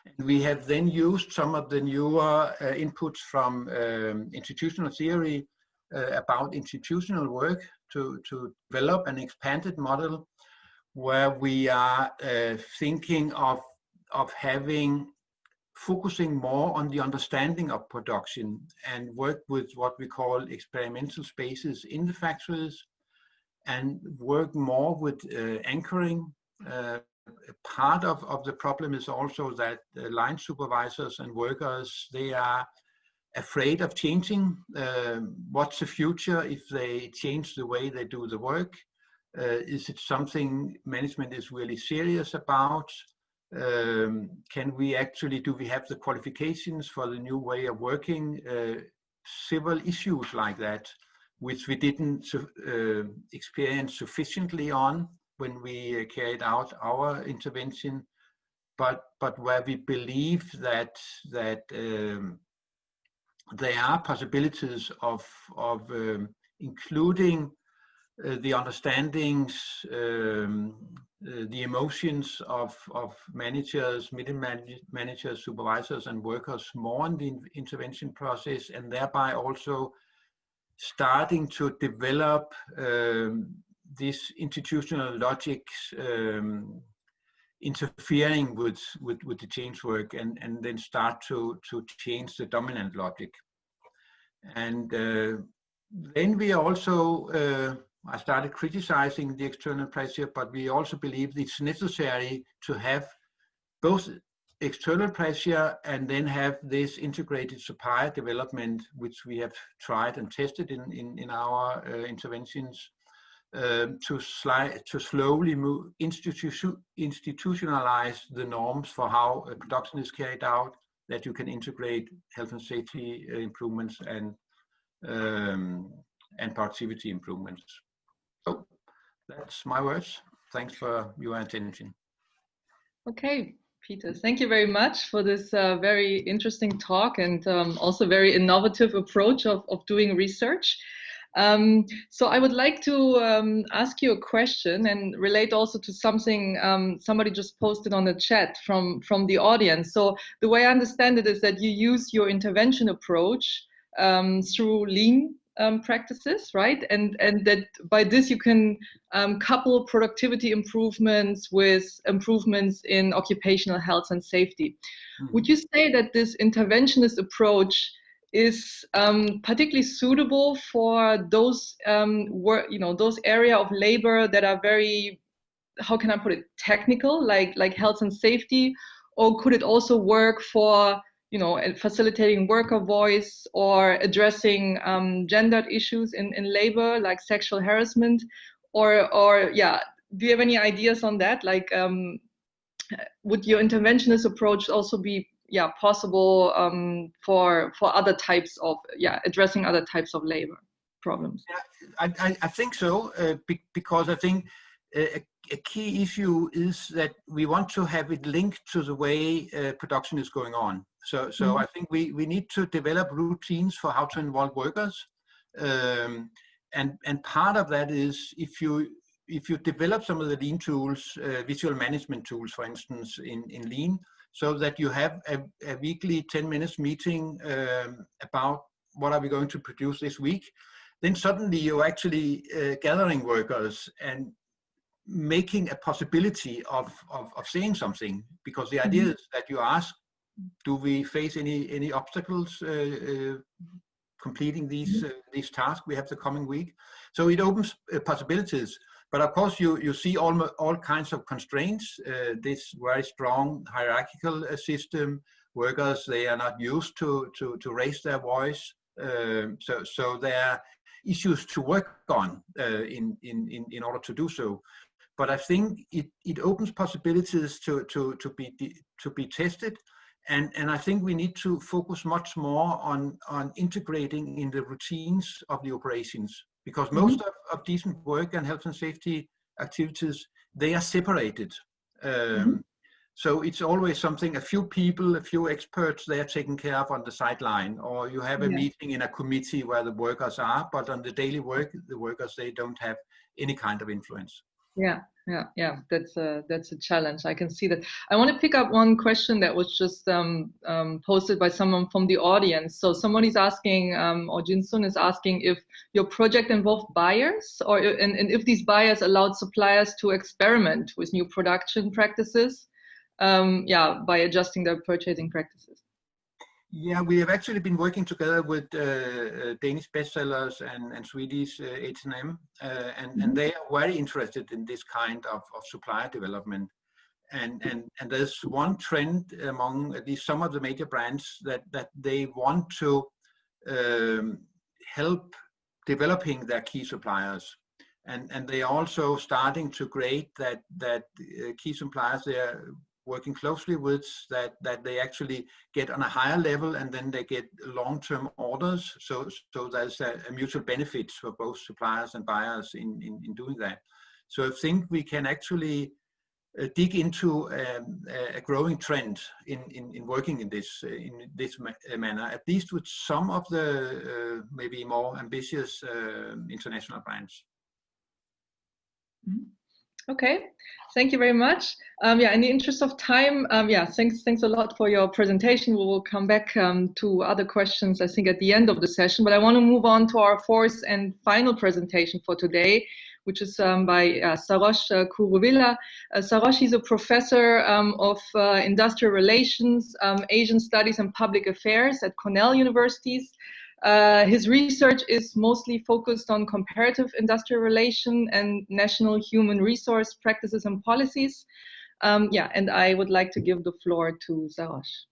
And we have then used some of the newer inputs from institutional theory about institutional work to develop an expanded model where we are thinking of focusing more on the understanding of production and work with what we call experimental spaces in the factories, and work more with anchoring. Part of the problem is also that line supervisors and workers, they are afraid of changing. What's the future if they change the way they do the work? Is it something management is really serious about? Can we actually, do we have the qualifications for the new way of working? Several issues like that, which we didn't experience sufficiently on when we carried out our intervention, but where we believe that there are possibilities of including the understandings, the emotions of managers, middle managers, supervisors, and workers more in the intervention process, and thereby also starting to develop this institutional logics interfering with the change work, and then start to change the dominant logic. And then we also, I started criticizing the external pressure, but we also believe it's necessary to have both external pressure and then have this integrated supplier development, which we have tried and tested in our interventions, to slowly institutionalize the norms for how production is carried out, that you can integrate health and safety improvements and productivity improvements. So that's my words. Thanks for your attention. Okay, Peter, thank you very much for this very interesting talk, and also very innovative approach of doing research. So I would like to ask you a question and relate also to something somebody just posted on the chat from the audience. So the way I understand it is that you use your intervention approach through lean practices, right? And that by this you can couple productivity improvements with improvements in occupational health and safety. Mm-hmm. Would you say that this interventionist approach is particularly suitable for those those area of labor that are very, how can I put it, technical, like health and safety, or could it also work for facilitating worker voice or addressing gendered issues in labor, like sexual harassment, or yeah, do you have any ideas on that? Like, would your interventionist approach also be possible for other types of addressing other types of labor problems? Yeah, I think so, because I think a key issue is that we want to have it linked to the way production is going on. So I think we need to develop routines for how to involve workers. And part of that is if you develop some of the lean tools, visual management tools, for instance, in lean, so that you have a weekly 10 minutes meeting about what are we going to produce this week, then suddenly you're actually gathering workers and making a possibility of saying something, because the idea is that you ask, do we face any obstacles completing these tasks we have the coming week? So it opens possibilities, but of course you see all kinds of constraints. This very strong hierarchical system, workers, they are not used to raise their voice, so there are issues to work on in order to do so. But I think it opens possibilities to be tested, and I think we need to focus much more on integrating in the routines of the operations, because most of decent work and health and safety activities, they are separated. So it's always something, a few people, a few experts, they are taken care of on the sideline, or you have a meeting in a committee where the workers are, but on the daily work, the workers, they don't have any kind of influence. Yeah. That's a challenge. I can see that. I want to pick up one question that was just posted by someone from the audience. So someone is asking, or Jinsun is asking, if your project involved buyers, and if these buyers allowed suppliers to experiment with new production practices, by adjusting their purchasing practices. Yeah, we have actually been working together with Danish bestsellers and Swedish H&M, and they are very interested in this kind of supplier development. And there's one trend among at least some of the major brands that they want to help developing their key suppliers. And they are also starting to grade that key suppliers they are working closely with, that they actually get on a higher level, and then they get long-term orders. So there's a mutual benefit for both suppliers and buyers in doing that. So I think we can actually dig into a growing trend in working in this manner, at least with some of the maybe more ambitious international brands. Okay, thank you very much. In the interest of time, thanks a lot for your presentation. We will come back to other questions, I think, at the end of the session. But I want to move on to our fourth and final presentation for today, which is by Sarosh Kuruvilla. Sarosh is a professor of industrial relations, Asian studies and public affairs at Cornell Universities. His research is mostly focused on comparative industrial relation and national human resource practices and policies. And I would like to give the floor to Sarosh.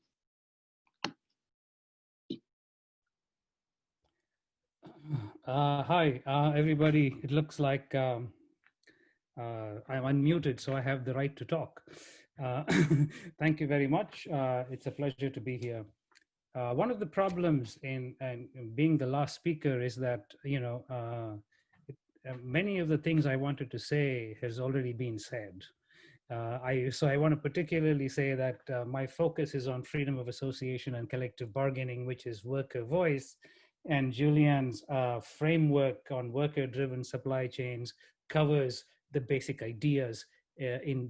Hi, everybody. It looks like I'm unmuted, so I have the right to talk. Thank you very much. It's a pleasure to be here. One of the problems in being the last speaker is that, many of the things I wanted to say has already been said. So I want to particularly say that my focus is on freedom of association and collective bargaining, which is worker voice, and Julianne's framework on worker-driven supply chains covers the basic ideas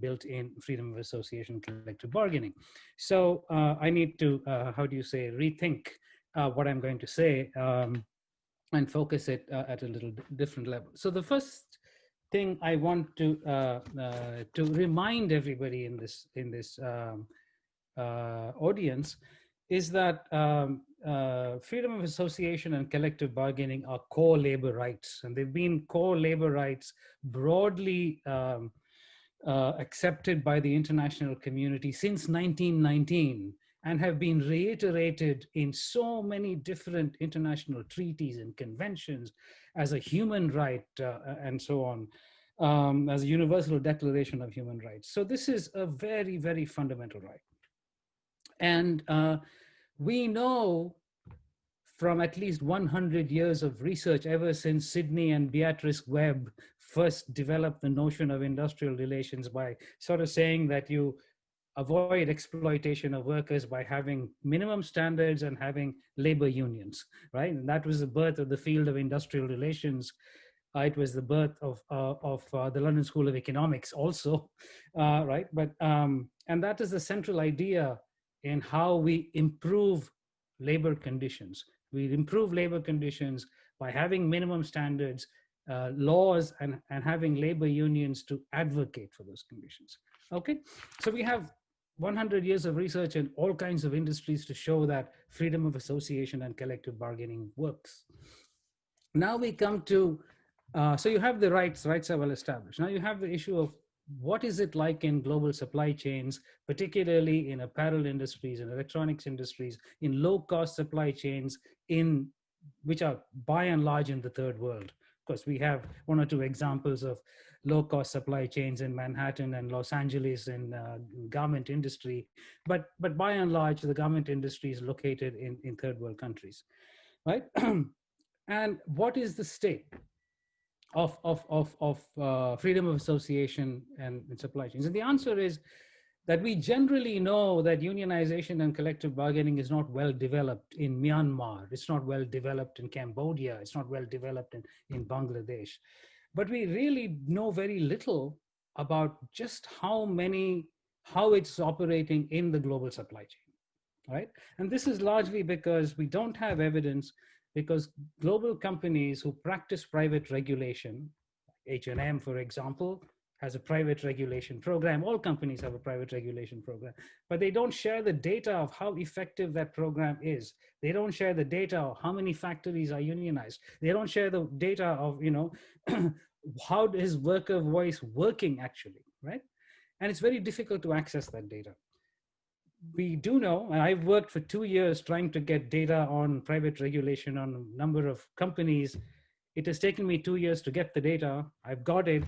built in freedom of association and collective bargaining. So I need to, rethink what I'm going to say and focus it at a little different level. So the first thing I want to remind everybody in this audience is that freedom of association and collective bargaining are core labor rights, and they've been core labor rights broadly accepted by the international community since 1919, and have been reiterated in so many different international treaties and conventions as a human right and so on, as a universal declaration of human rights. So this is a very, very fundamental right. And we know from at least 100 years of research, ever since Sidney and Beatrice Webb first developed the notion of industrial relations by sort of saying that you avoid exploitation of workers by having minimum standards and having labor unions, right? And that was the birth of the field of industrial relations. It was the birth of the London School of Economics also, right? But and that is the central idea in how we improve labor conditions. We improve labor conditions by having minimum standards, laws, and having labor unions to advocate for those conditions. Okay, so we have 100 years of research in all kinds of industries to show that freedom of association and collective bargaining works. Now we come to, so you have the rights are well established. Now you have the issue of what is it like in global supply chains, particularly in apparel industries and electronics industries, in low-cost supply chains, which are by and large in the third world. Of course, we have one or two examples of low-cost supply chains in Manhattan and Los Angeles in garment industry, but by and large, the garment industry is located in third world countries, right? And what is the state of freedom of association and supply chains? And the answer is that we generally know that unionization and collective bargaining is not well developed in Myanmar. It's not well developed in Cambodia. It's not well developed in Bangladesh. But we really know very little about just how it's operating in the global supply chain, right? And this is largely because we don't have evidence, because global companies who practice private regulation, H&M, for example, has a private regulation program. All companies have a private regulation program, but they don't share the data of how effective that program is. They don't share the data of how many factories are unionized. They don't share the data of, how is worker voice working actually, right? And it's very difficult to access that data. We do know, and I've worked for 2 years trying to get data on private regulation on a number of companies. It has taken me 2 years to get the data. I've got it.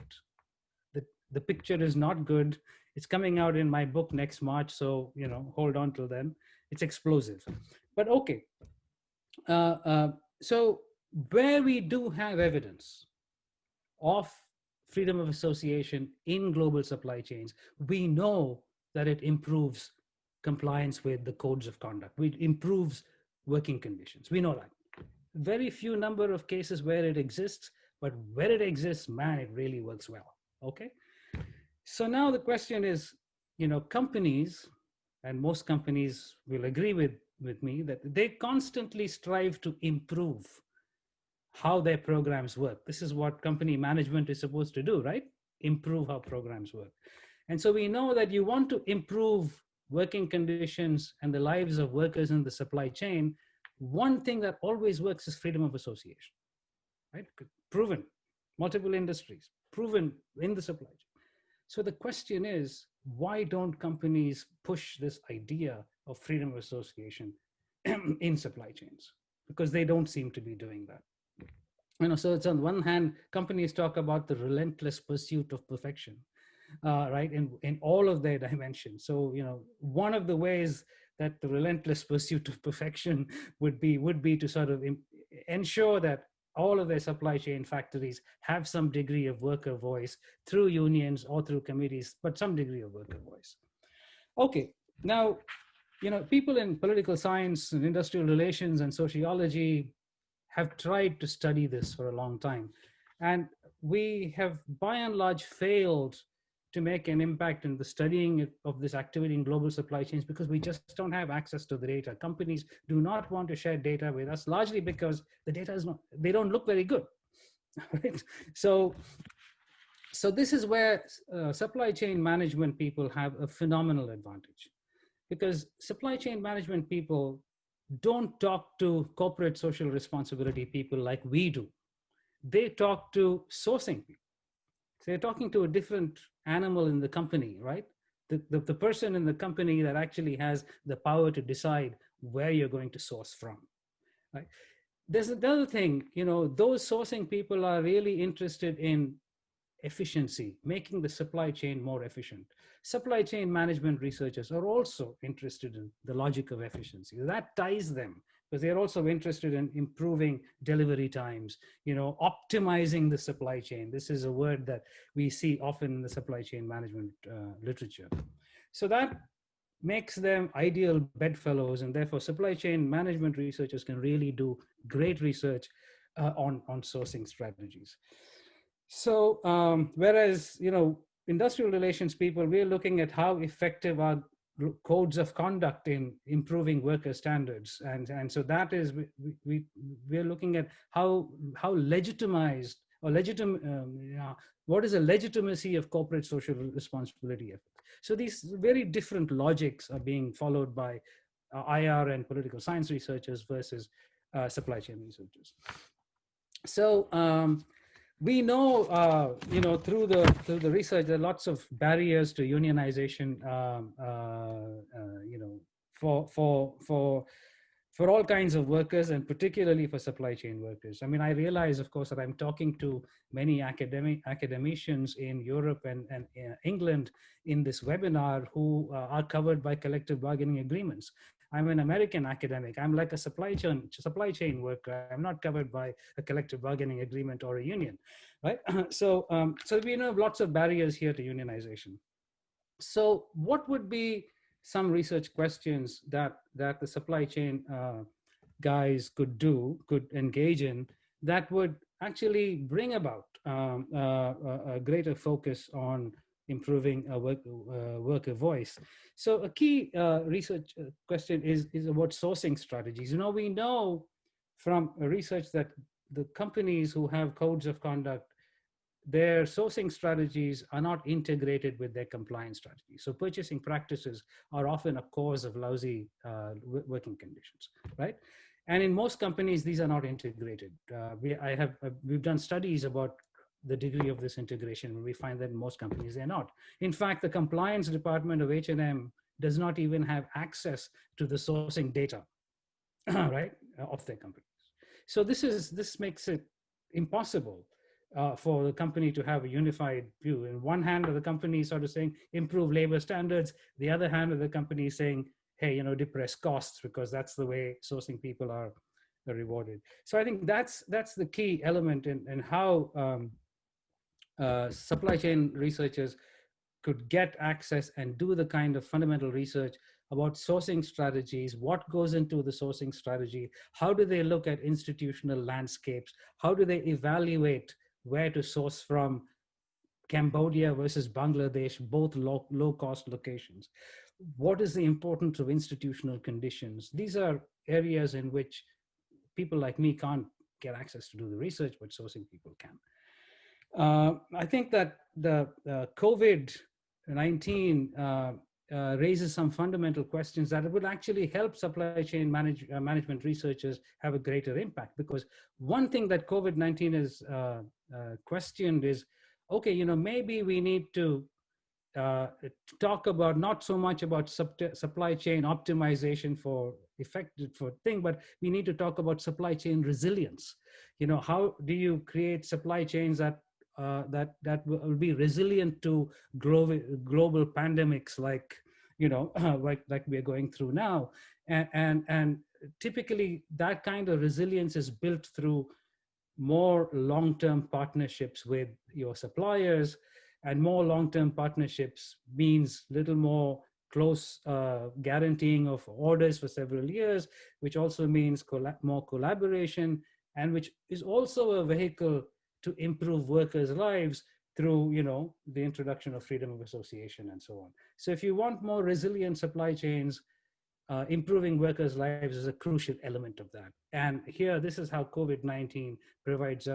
The picture is not good. It's coming out in my book next March, so hold on till then. It's explosive, but okay. So where we do have evidence of freedom of association in global supply chains, we know that it improves compliance with the codes of conduct. It improves working conditions. We know that. Very few number of cases where it exists, but where it exists, man, it really works well. Okay. So now the question is, companies, and most companies will agree with me, that they constantly strive to improve how their programs work. This is what company management is supposed to do, right? Improve how programs work. And so we know that you want to improve working conditions and the lives of workers in the supply chain. One thing that always works is freedom of association, right? Proven, multiple industries, proven in the supply chain. So the question is, why don't companies push this idea of freedom of association in supply chains? Because they don't seem to be doing that. So it's on one hand, companies talk about the relentless pursuit of perfection, right, in all of their dimensions. So, one of the ways that the relentless pursuit of perfection would be to sort of ensure that all of their supply chain factories have some degree of worker voice through unions or through committees, but some degree of worker voice. Okay, now, people in political science and industrial relations and sociology have tried to study this for a long time. And we have by and large failed to make an impact in the studying of this activity in global supply chains because we just don't have access to the data. Companies do not want to share data with us, largely because the data they don't look very good. Right? So this is where supply chain management people have a phenomenal advantage, because supply chain management people don't talk to corporate social responsibility people like we do. They talk to sourcing people. So they're talking to a different animal in the company, right? The person in the company that actually has the power to decide where you're going to source from, right? There's another thing, those sourcing people are really interested in efficiency, making the supply chain more efficient. Supply chain management researchers are also interested in the logic of efficiency. That ties them because they're also interested in improving delivery times, optimizing the supply chain. This is a word that we see often in the supply chain management literature. So that makes them ideal bedfellows, and therefore supply chain management researchers can really do great research on sourcing strategies. So whereas, industrial relations people, we're looking at how effective are codes of conduct in improving worker standards. And so that is, we're looking at how legitimized or what is the legitimacy of corporate social responsibility efforts. So these very different logics are being followed by IR and political science researchers versus supply chain researchers. So we know, through the research, there are lots of barriers to unionization, for all kinds of workers, and particularly for supply chain workers. I mean, I realize, of course, that I'm talking to many academicians in Europe and England in this webinar who are covered by collective bargaining agreements. I'm an American academic. I'm like a supply chain worker. I'm not covered by a collective bargaining agreement or a union, right? So we know lots of barriers here to unionization. So what would be some research questions that the supply chain guys could engage in that would actually bring about a greater focus on improving a worker voice? So a key research question is about sourcing strategies. We know from research that the companies who have codes of conduct, their sourcing strategies are not integrated with their compliance strategies. So purchasing practices are often a cause of lousy working conditions, right? And in most companies, these are not integrated. We've done studies about the degree of this integration. We find that in most companies, they're not. In fact, the compliance department of H&M does not even have access to the sourcing data, right, of their companies. So this makes it impossible for the company to have a unified view. In one hand of the company is sort of saying, improve labor standards. The other hand of the company is saying, hey, depress costs, because that's the way sourcing people are rewarded. So I think that's the key element in how supply chain researchers could get access and do the kind of fundamental research about sourcing strategies, what goes into the sourcing strategy, how do they look at institutional landscapes, how do they evaluate where to source from Cambodia versus Bangladesh, both low-cost locations. What is the importance of institutional conditions? These are areas in which people like me can't get access to do the research, but sourcing people can. I think that the COVID-19 raises some fundamental questions that would actually help supply chain management researchers have a greater impact. Because one thing that COVID-19 has questioned is, okay, maybe we need to talk about not so much about supply chain optimization for thing, but we need to talk about supply chain resilience. How do you create supply chains that will be resilient to global pandemics like like we are going through now, and typically that kind of resilience is built through more long-term partnerships with your suppliers, and more long-term partnerships means little more close guaranteeing of orders for several years, which also means more collaboration, and which is also a vehicle to improve workers' lives through, the introduction of freedom of association and so on. So if you want more resilient supply chains, improving workers' lives is a crucial element of that. And here, this is how COVID-19 provides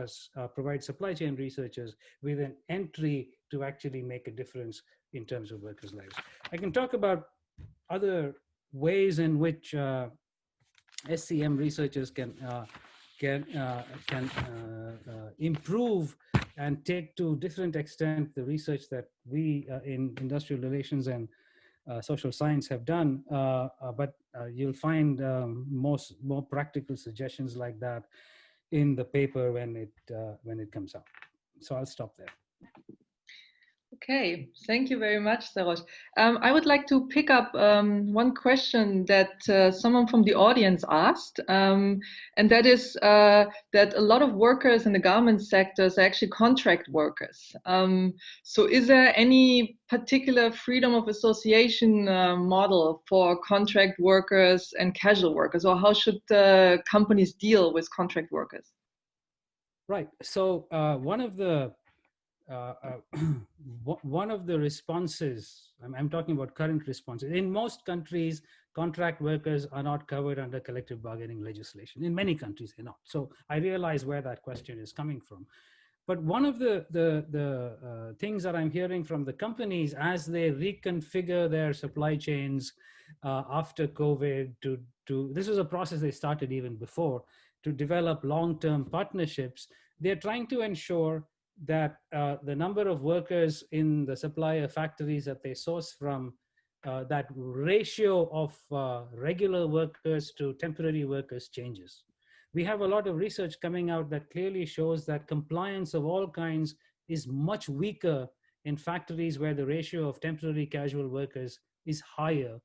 supply chain researchers with an entry to actually make a difference in terms of workers' lives. I can talk about other ways in which SCM researchers can improve and take to different extent the research that we in industrial relations and social science have done, but you'll find more practical suggestions like that in the paper when it comes out. So I'll stop there. Okay, thank you very much, Sarosh. I would like to pick up one question that someone from the audience asked, and that is that a lot of workers in the garment sectors are actually contract workers. So is there any particular freedom of association model for contract workers and casual workers, or how should companies deal with contract workers? Right. So one of the one of the responses, I'm talking about current responses, in most countries, contract workers are not covered under collective bargaining legislation. In many countries, they're not. So I realize where that question is coming from. But one of the things that I'm hearing from the companies as they reconfigure their supply chains after COVID this was a process they started even before, to develop long-term partnerships. They're trying to ensure that the number of workers in the supplier factories that they source from, that ratio of regular workers to temporary workers changes. We have a lot of research coming out that clearly shows that compliance of all kinds is much weaker in factories where the ratio of temporary casual workers is higher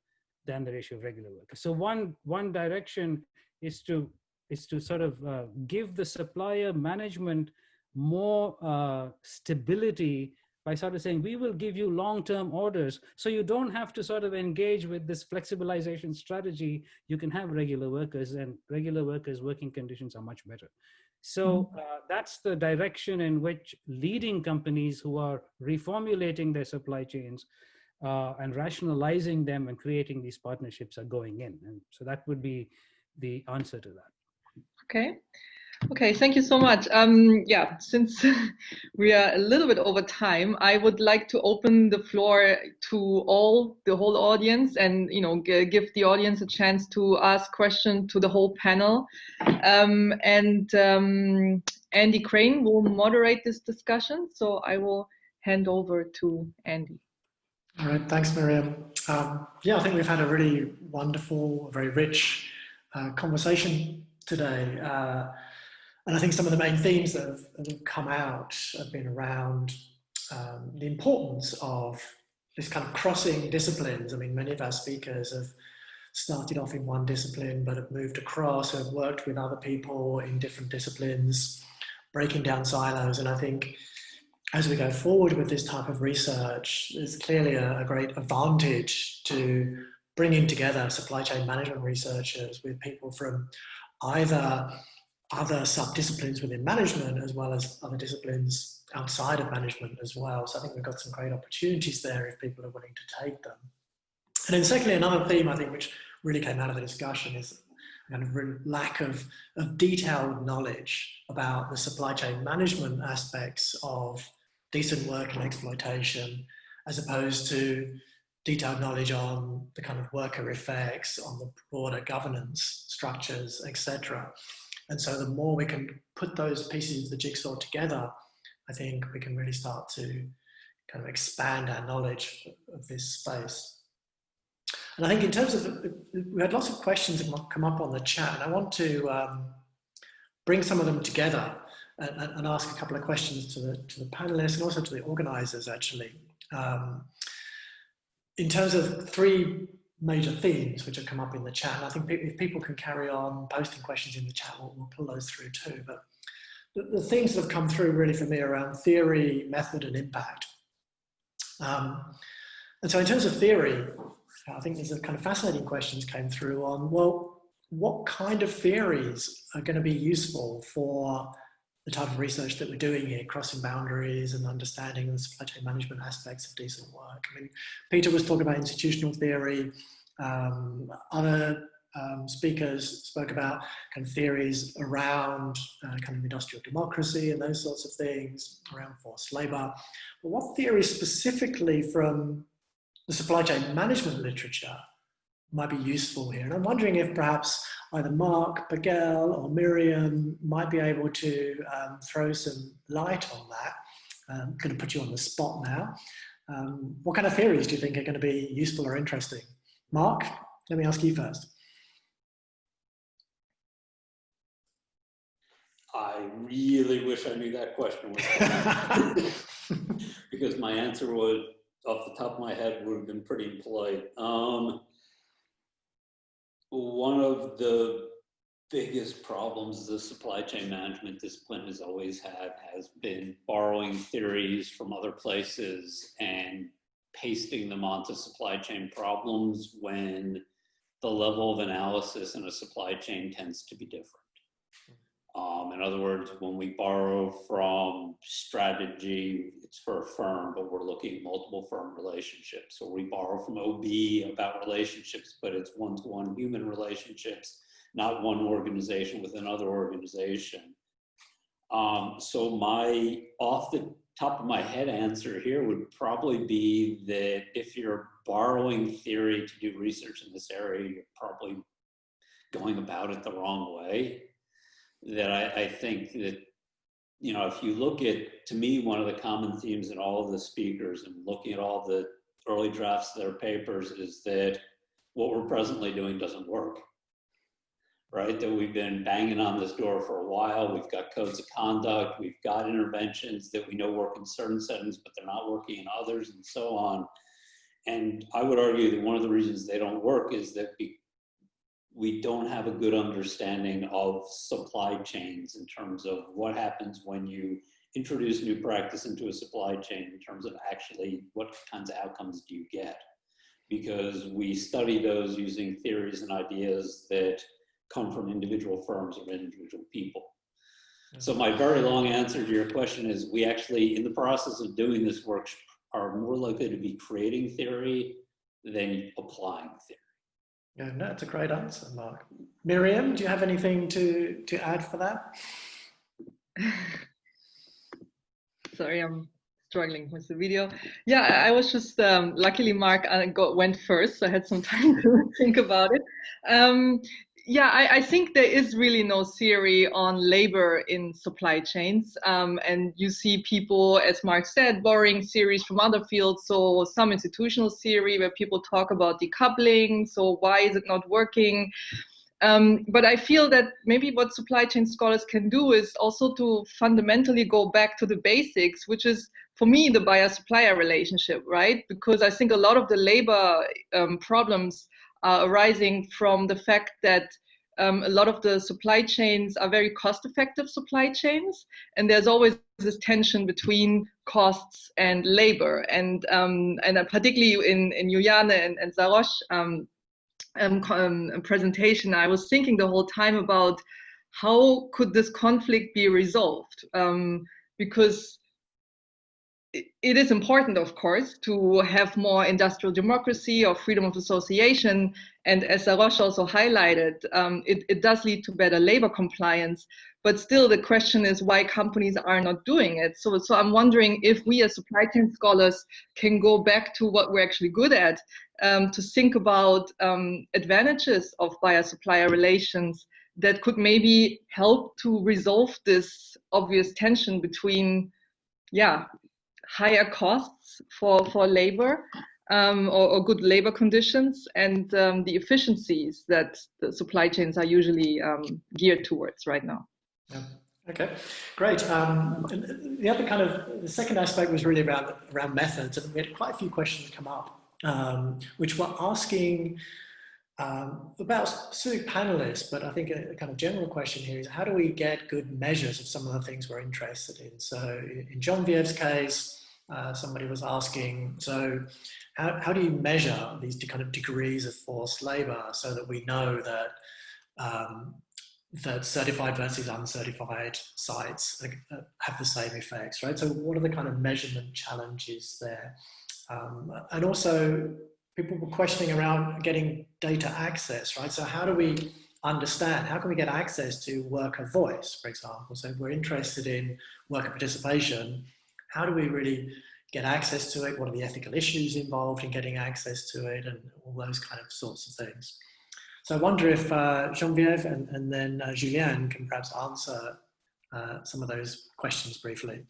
than the ratio of regular workers. So one direction is to sort of give the supplier management more stability by sort of saying, we will give you long-term orders, so you don't have to sort of engage with this flexibilization strategy. You can have regular workers, and regular workers' working conditions are much better. So that's the direction in which leading companies who are reformulating their supply chains and rationalizing them and creating these partnerships are going in. And so that would be the answer to that. Okay. Okay, thank you so much. Yeah, since we are a little bit over time, I would like to open the floor to the whole audience, and give the audience a chance to ask questions to the whole panel. Andy Crane will moderate this discussion, so I will hand over to Andy. All right, thanks, Miriam. Yeah, I think we've had a really wonderful, very rich conversation today. And I think some of the main themes that have come out have been around the importance of this kind of crossing disciplines. I mean, many of our speakers have started off in one discipline, but have moved across, have worked with other people in different disciplines, breaking down silos. And I think as we go forward with this type of research, there's clearly a great advantage to bringing together supply chain management researchers with people from either other sub-disciplines within management as well as other disciplines outside of management as well. So I think we've got some great opportunities there if people are willing to take them. And then secondly, another theme I think which really came out of the discussion is kind of lack of detailed knowledge about the supply chain management aspects of decent work and exploitation, as opposed to detailed knowledge on the kind of worker effects, on the broader governance structures, etc. And so the more we can put those pieces of the jigsaw together, I think we can really start to kind of expand our knowledge of this space. And I think in terms of, we had lots of questions that come up on the chat, and I want to bring some of them together and ask a couple of questions to the panelists and also to the organizers, actually. In terms of three major themes which have come up in the chat, and I think if people can carry on posting questions in the chat, we'll pull those through too. But the themes that have come through really for me around theory, method, and impact. And so in terms of theory, I think these are kind of fascinating questions came through on, well, what kind of theories are going to be useful for the type of research that we're doing here, crossing boundaries and understanding the supply chain management aspects of decent work. I mean, Peter was talking about institutional theory. Other speakers spoke about kind of theories around kind of industrial democracy and those sorts of things, around forced labor. But what theories specifically from the supply chain management literature might be useful here? And I'm wondering if perhaps either Mark, Pagell, or Miriam might be able to throw some light on that. I'm going to put you on the spot now. What kind of theories do you think are going to be useful or interesting? Mark, let me ask you first. I really wish I knew that question was coming. because my answer would, off the top of my head, would have been pretty impolite. One of the biggest problems the supply chain management discipline has always had has been borrowing theories from other places and pasting them onto supply chain problems when the level of analysis in a supply chain tends to be different. In other words, when we borrow from strategy, it's for a firm, but we're looking at multiple firm relationships. So we borrow from OB about relationships, but it's one-to-one human relationships, not one organization with another organization. So my off the top of my head answer here would probably be that if you're borrowing theory to do research in this area, you're probably going about it the wrong way. That I think that, you know, if you look at, to me, one of the common themes in all of the speakers and looking at all the early drafts of their papers is that what we're presently doing doesn't work, right? That we've been banging on this door for a while. We've got codes of conduct. We've got interventions that we know work in certain settings, but they're not working in others, and so on. And I would argue that one of the reasons they don't work is that we don't have a good understanding of supply chains in terms of what happens when you introduce new practice into a supply chain in terms of actually what kinds of outcomes do you get. Because we study those using theories and ideas that come from individual firms or individual people. So my very long answer to your question is we actually, in the process of doing this work, are more likely to be creating theory than applying theory. Yeah, no, that's a great answer, Mark. Miriam, do you have anything to add for that? Sorry, I'm struggling with the video. Yeah, I was just, luckily Mark went first, so I had some time to think about it. Yeah, I think there is really no theory on labor in supply chains. And you see people, as Mark said, borrowing theories from other fields. So some institutional theory where people talk about decoupling. So why is it not working? But I feel that maybe what supply chain scholars can do is also to fundamentally go back to the basics, which is, for me, the buyer-supplier relationship, right? Because I think a lot of the labor problems are arising from the fact that a lot of the supply chains are very cost-effective supply chains, and there's always this tension between costs and labor. And particularly in Juianne and Sarosh presentation, I was thinking the whole time about how could this conflict be resolved? Because it is important, of course, to have more industrial democracy or freedom of association. And as Sarosh also highlighted, it does lead to better labor compliance. But still, the question is why companies are not doing it. So I'm wondering if we as supply chain scholars can go back to what we're actually good at, to think about advantages of buyer-supplier relations that could maybe help to resolve this obvious tension between, higher costs for labor or good labor conditions and the efficiencies that the supply chains are usually geared towards right now. Yeah. Okay, great. And the other the second aspect was really around methods, and we had quite a few questions come up, which were asking about specific panelists, but I think a kind of general question here is how do we get good measures of some of the things we're interested in? So in Genevive's case, somebody was asking, so how do you measure these kind of degrees of forced labor so that we know that that certified versus uncertified sites have the same effects, right? So what are the kind of measurement challenges there? And also people were questioning around getting data access, right? So how do we understand, how can we get access to worker voice, for example? So if we're interested in worker participation, how do we really get access to it? What are the ethical issues involved in getting access to it, and all those kind of sorts of things? So I wonder if Genevive and then Juianne can perhaps answer some of those questions briefly.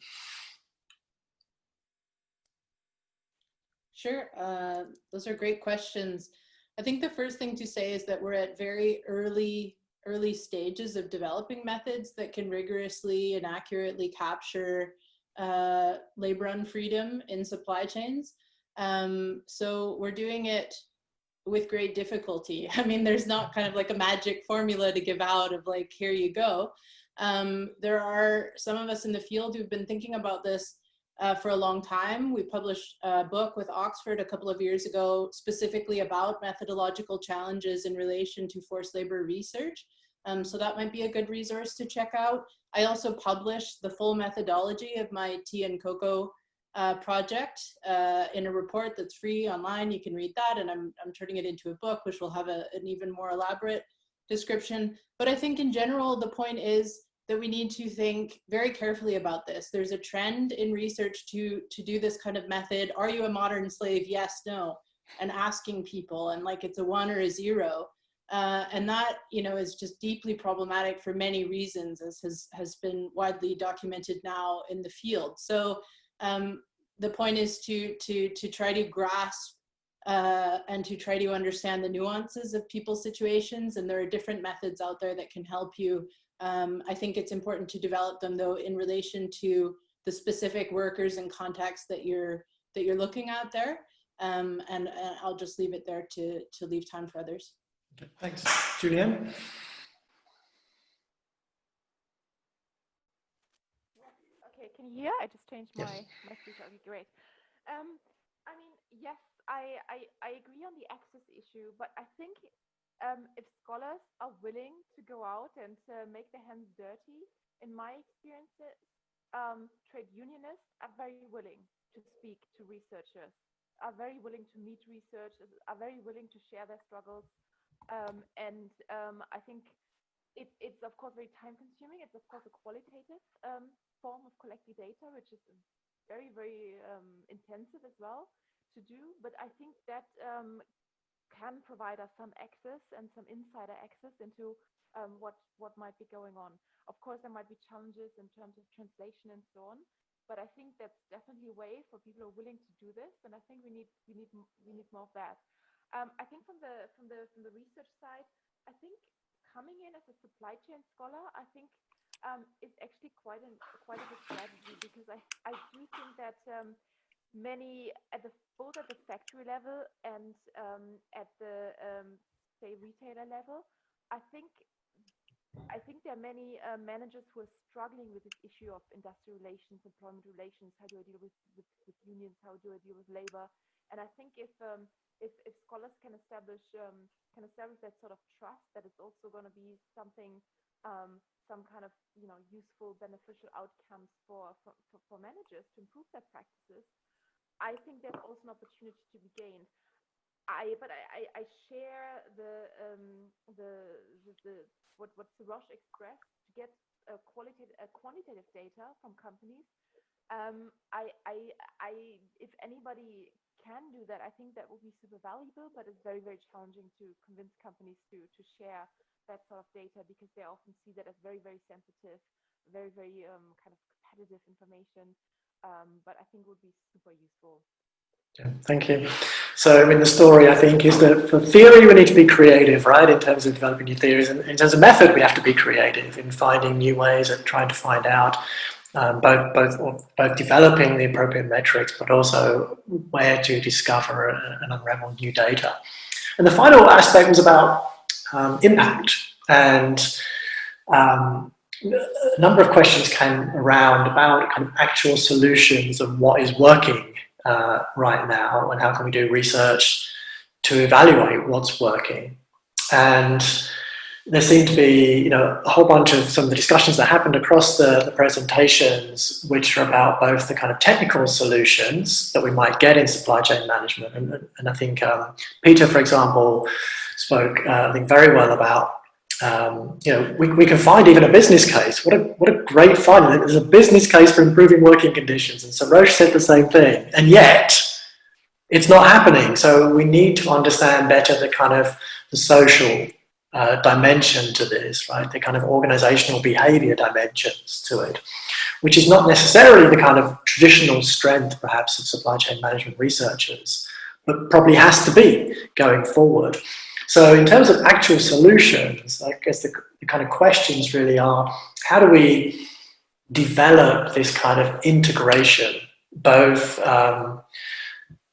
Sure, those are great questions. I think the first thing to say is that we're at very early stages of developing methods that can rigorously and accurately capture labor unfreedom in supply chains. So we're doing it with great difficulty. I mean, there's not kind of like a magic formula to give out of like, here you go. There are some of us in the field who've been thinking about this for a long time. We published a book with Oxford a couple of years ago, specifically about methodological challenges in relation to forced labor research. So that might be a good resource to check out. I also published the full methodology of my tea and cocoa project in a report that's free online. You can read that, and I'm turning it into a book, which will have an even more elaborate description. But I think in general, the point is that we need to think very carefully about this. There's a trend in research to do this kind of method. Are you a modern slave? Yes, no. And asking people, and like it's a 1 or a 0. And that, you know, is just deeply problematic for many reasons, as has been widely documented now in the field. So the point is to try to grasp and to try to understand the nuances of people's situations. And there are different methods out there that can help you. I think it's important to develop them, though, in relation to the specific workers and contexts that you're looking at there. And I'll just leave it there to leave time for others. Okay, thanks. Julianne? Okay, can you hear? I just changed my speaker. Okay, great. I mean, yes, I agree on the access issue, but I think if scholars are willing to go out and make their hands dirty, in my experiences, trade unionists are very willing to speak to researchers, are very willing to meet researchers, are very willing to share their struggles. I think it's of course very time consuming. It's of course a qualitative form of collecting data, which is very, very intensive as well to do. But I think that can provide us some access and some insider access into what might be going on. Of course, there might be challenges in terms of translation and so on. But I think that's definitely a way for people who are willing to do this, and I think we need more of that. I think from the research side, I think coming in as a supply chain scholar, I think is actually quite a good strategy, because I do think that many both at the factory level and at the say retailer level, I think there are many managers who are struggling with this issue of industrial relations, employment relations. How do I deal with unions? How do I deal with labor? And I think if scholars can establish that sort of trust, that it's also going to be something, some kind of useful, beneficial outcomes for managers to improve their practices, I think there's also an opportunity to be gained. I share what Sarosh expressed, to get quantitative data from companies. If anybody can do that, I think that will be super valuable, but it's very, very challenging to convince companies to share that sort of data, because they often see that as very, very sensitive, very, very kind of competitive information. But I think it would be super useful. Yeah, thank you. So, I mean, the story, I think, is that for theory, we need to be creative, right, in terms of developing new theories. And in terms of method, we have to be creative in finding new ways of trying to find out both developing the appropriate metrics, but also where to discover and unravel new data. And the final aspect was about impact. And a number of questions came around about kind of actual solutions and what is working right now, and how can we do research to evaluate what's working. And there seemed to be, a whole bunch of some of the discussions that happened across the presentations, which are about both the kind of technical solutions that we might get in supply chain management. And I think Peter, for example, spoke, I think, very well about, we can find even a business case. What a great finding. There's a business case for improving working conditions. And Sarosh said the same thing. And yet, it's not happening. So we need to understand better the kind of the social dimension to this, right? The kind of organizational behavior dimensions to it, which is not necessarily the kind of traditional strength, perhaps, of supply chain management researchers, but probably has to be going forward. So in terms of actual solutions, I guess the kind of questions really are, how do we develop this kind of integration, both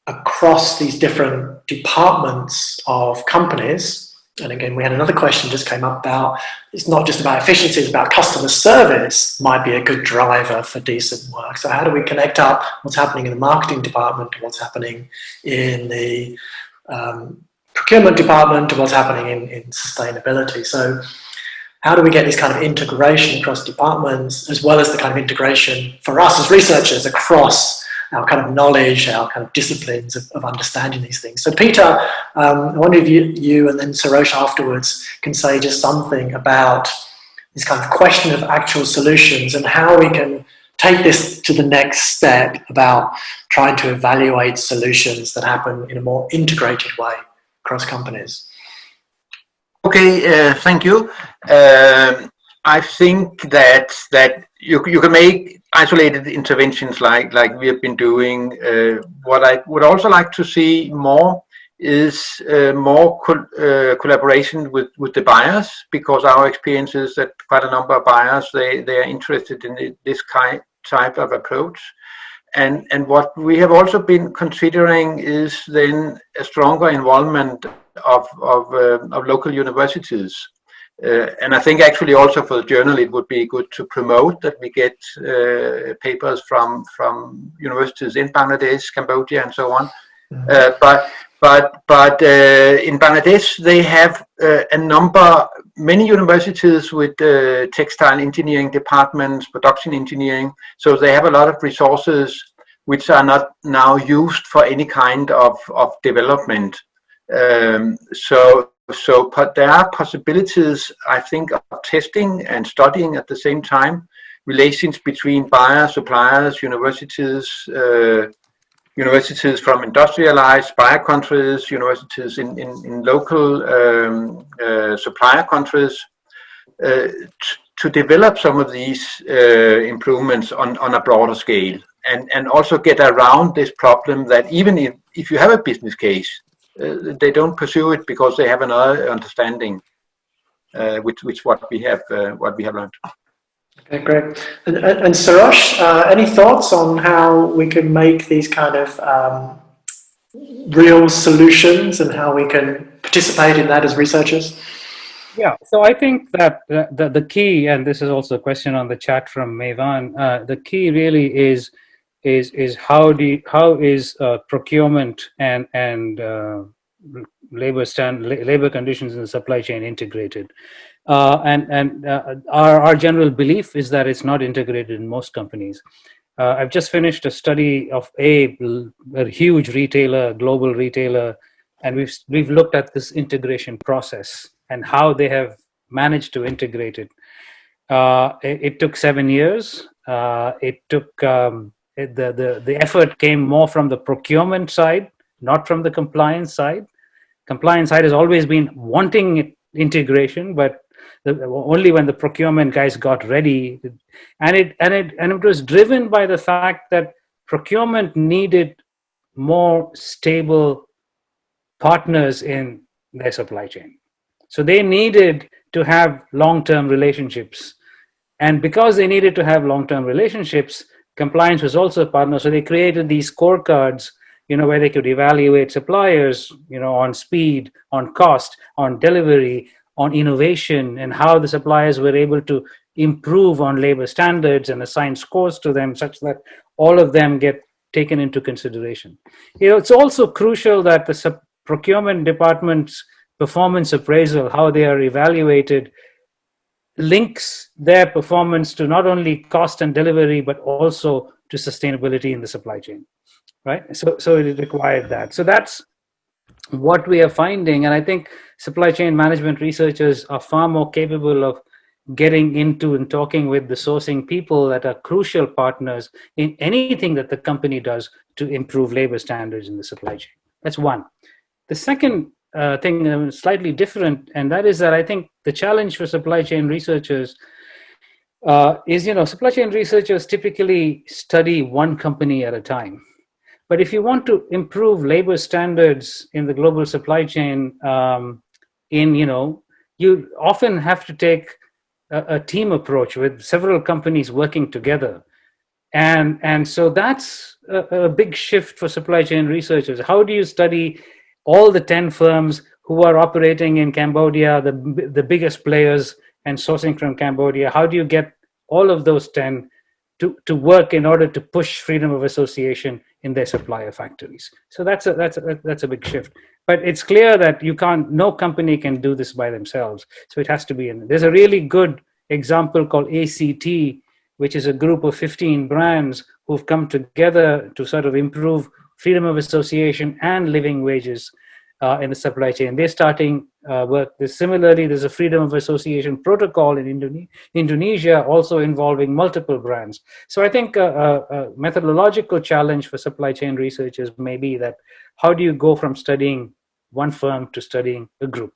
across these different departments of companies. And again, we had another question just came up about, it's not just about efficiency, it's about customer service might be a good driver for decent work. So how do we connect up what's happening in the marketing department to what's happening in the procurement department to what's happening in sustainability? So how do we get this kind of integration across departments, as well as the kind of integration for us as researchers across our kind of knowledge, our kind of disciplines of understanding these things? So Peter, I wonder if you and then Sarosh afterwards can say just something about this kind of question of actual solutions and how we can take this to the next step about trying to evaluate solutions that happen in a more integrated way across companies. Okay, thank you. I think that you can make isolated interventions like we have been doing. What I would also like to see more is more collaboration with the buyers, because our experience is that quite a number of buyers, they are interested in this type of approach. And what we have also been considering is then a stronger involvement of local universities. And I think actually also for the journal, it would be good to promote that we get papers from universities in Bangladesh, Cambodia, and so on. But in Bangladesh, they have many universities with textile engineering departments, production engineering. So they have a lot of resources which are not now used for any kind of development. But there are possibilities, I think, of testing and studying at the same time, relations between buyers, suppliers, universities, universities from industrialized buyer countries, universities in local supplier countries, to develop some of these improvements on a broader scale, and also get around this problem that even if you have a business case, they don't pursue it because they have another understanding, which what we have learned. Okay, great. And Sarosh, any thoughts on how we can make these kind of real solutions and how we can participate in that as researchers? Yeah, so I think that the key, and this is also a question on the chat from Mevan, the key really is how is procurement and labor conditions in the supply chain integrated? Our general belief is that it's not integrated in most companies. I've just finished a study of a huge retailer, global retailer, and we've looked at this integration process and how they have managed to integrate it. It took 7 years. It took the effort came more from the procurement side, not from the compliance side. Compliance side has always been wanting integration, but only when the procurement guys got ready, and it was driven by the fact that procurement needed more stable partners in their supply chain. So they needed to have long-term relationships, and because they needed to have long-term relationships, compliance was also a partner. So they created these scorecards, where they could evaluate suppliers, on speed, on cost, on delivery, on innovation, and how the suppliers were able to improve on labor standards and assign scores to them such that all of them get taken into consideration. It's also crucial that the procurement department's performance appraisal, how they are evaluated, links their performance to not only cost and delivery, but also to sustainability in the supply chain, right? So it required that. So that's what we are finding. And I think supply chain management researchers are far more capable of getting into and talking with the sourcing people that are crucial partners in anything that the company does to improve labor standards in the supply chain. That's one. The second thing slightly different, and that is that I think the challenge for supply chain researchers is, supply chain researchers typically study one company at a time. But if you want to improve labor standards in the global supply chain, you often have to take a team approach with several companies working together. And so that's a big shift for supply chain researchers. How do you study all the 10 firms who are operating in Cambodia, the biggest players and sourcing from Cambodia? How do you get all of those 10 to work in order to push freedom of association in their supplier factories? So that's a big shift. But it's clear that no company can do this by themselves. So it has to be there's a really good example called ACT, which is a group of 15 brands who've come together to sort of improve freedom of association and living wages in the supply chain. They're starting work. Similarly, there's a freedom of association protocol in Indonesia, also involving multiple brands. So I think a methodological challenge for supply chain researchers may be that how do you go from studying one firm to studying a group?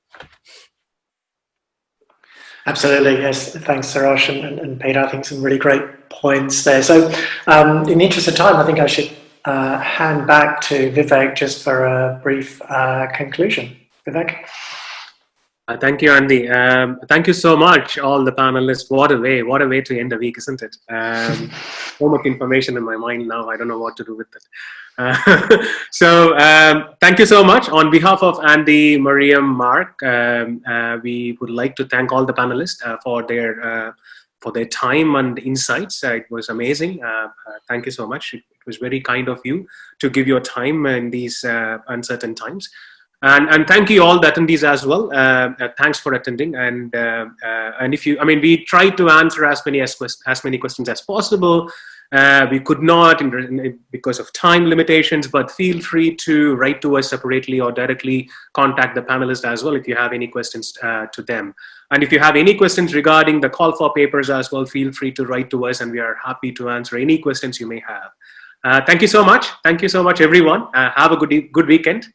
Absolutely, yes. Thanks, Sarosh and Peter. I think some really great points there. So in the interest of time, I think I should hand back to Vivek just for a brief conclusion. Vivek? Thank you, Andy. Thank you so much, all the panelists. What a way to end the week, isn't it? So much information in my mind now. I don't know what to do with it. So thank you so much. On behalf of Andy, Miriam, Mark, we would like to thank all the panelists for their time and insights. It was amazing. Thank you so much. It was very kind of you to give your time in these uncertain times. And thank you all the attendees as well. Thanks for attending. And we tried to answer as many questions as possible. We could not because of time limitations, but feel free to write to us separately or directly contact the panelists as well if you have any questions to them. And if you have any questions regarding the call for papers as well, feel free to write to us and we are happy to answer any questions you may have. Thank you so much. Thank you so much, everyone. Have a good weekend.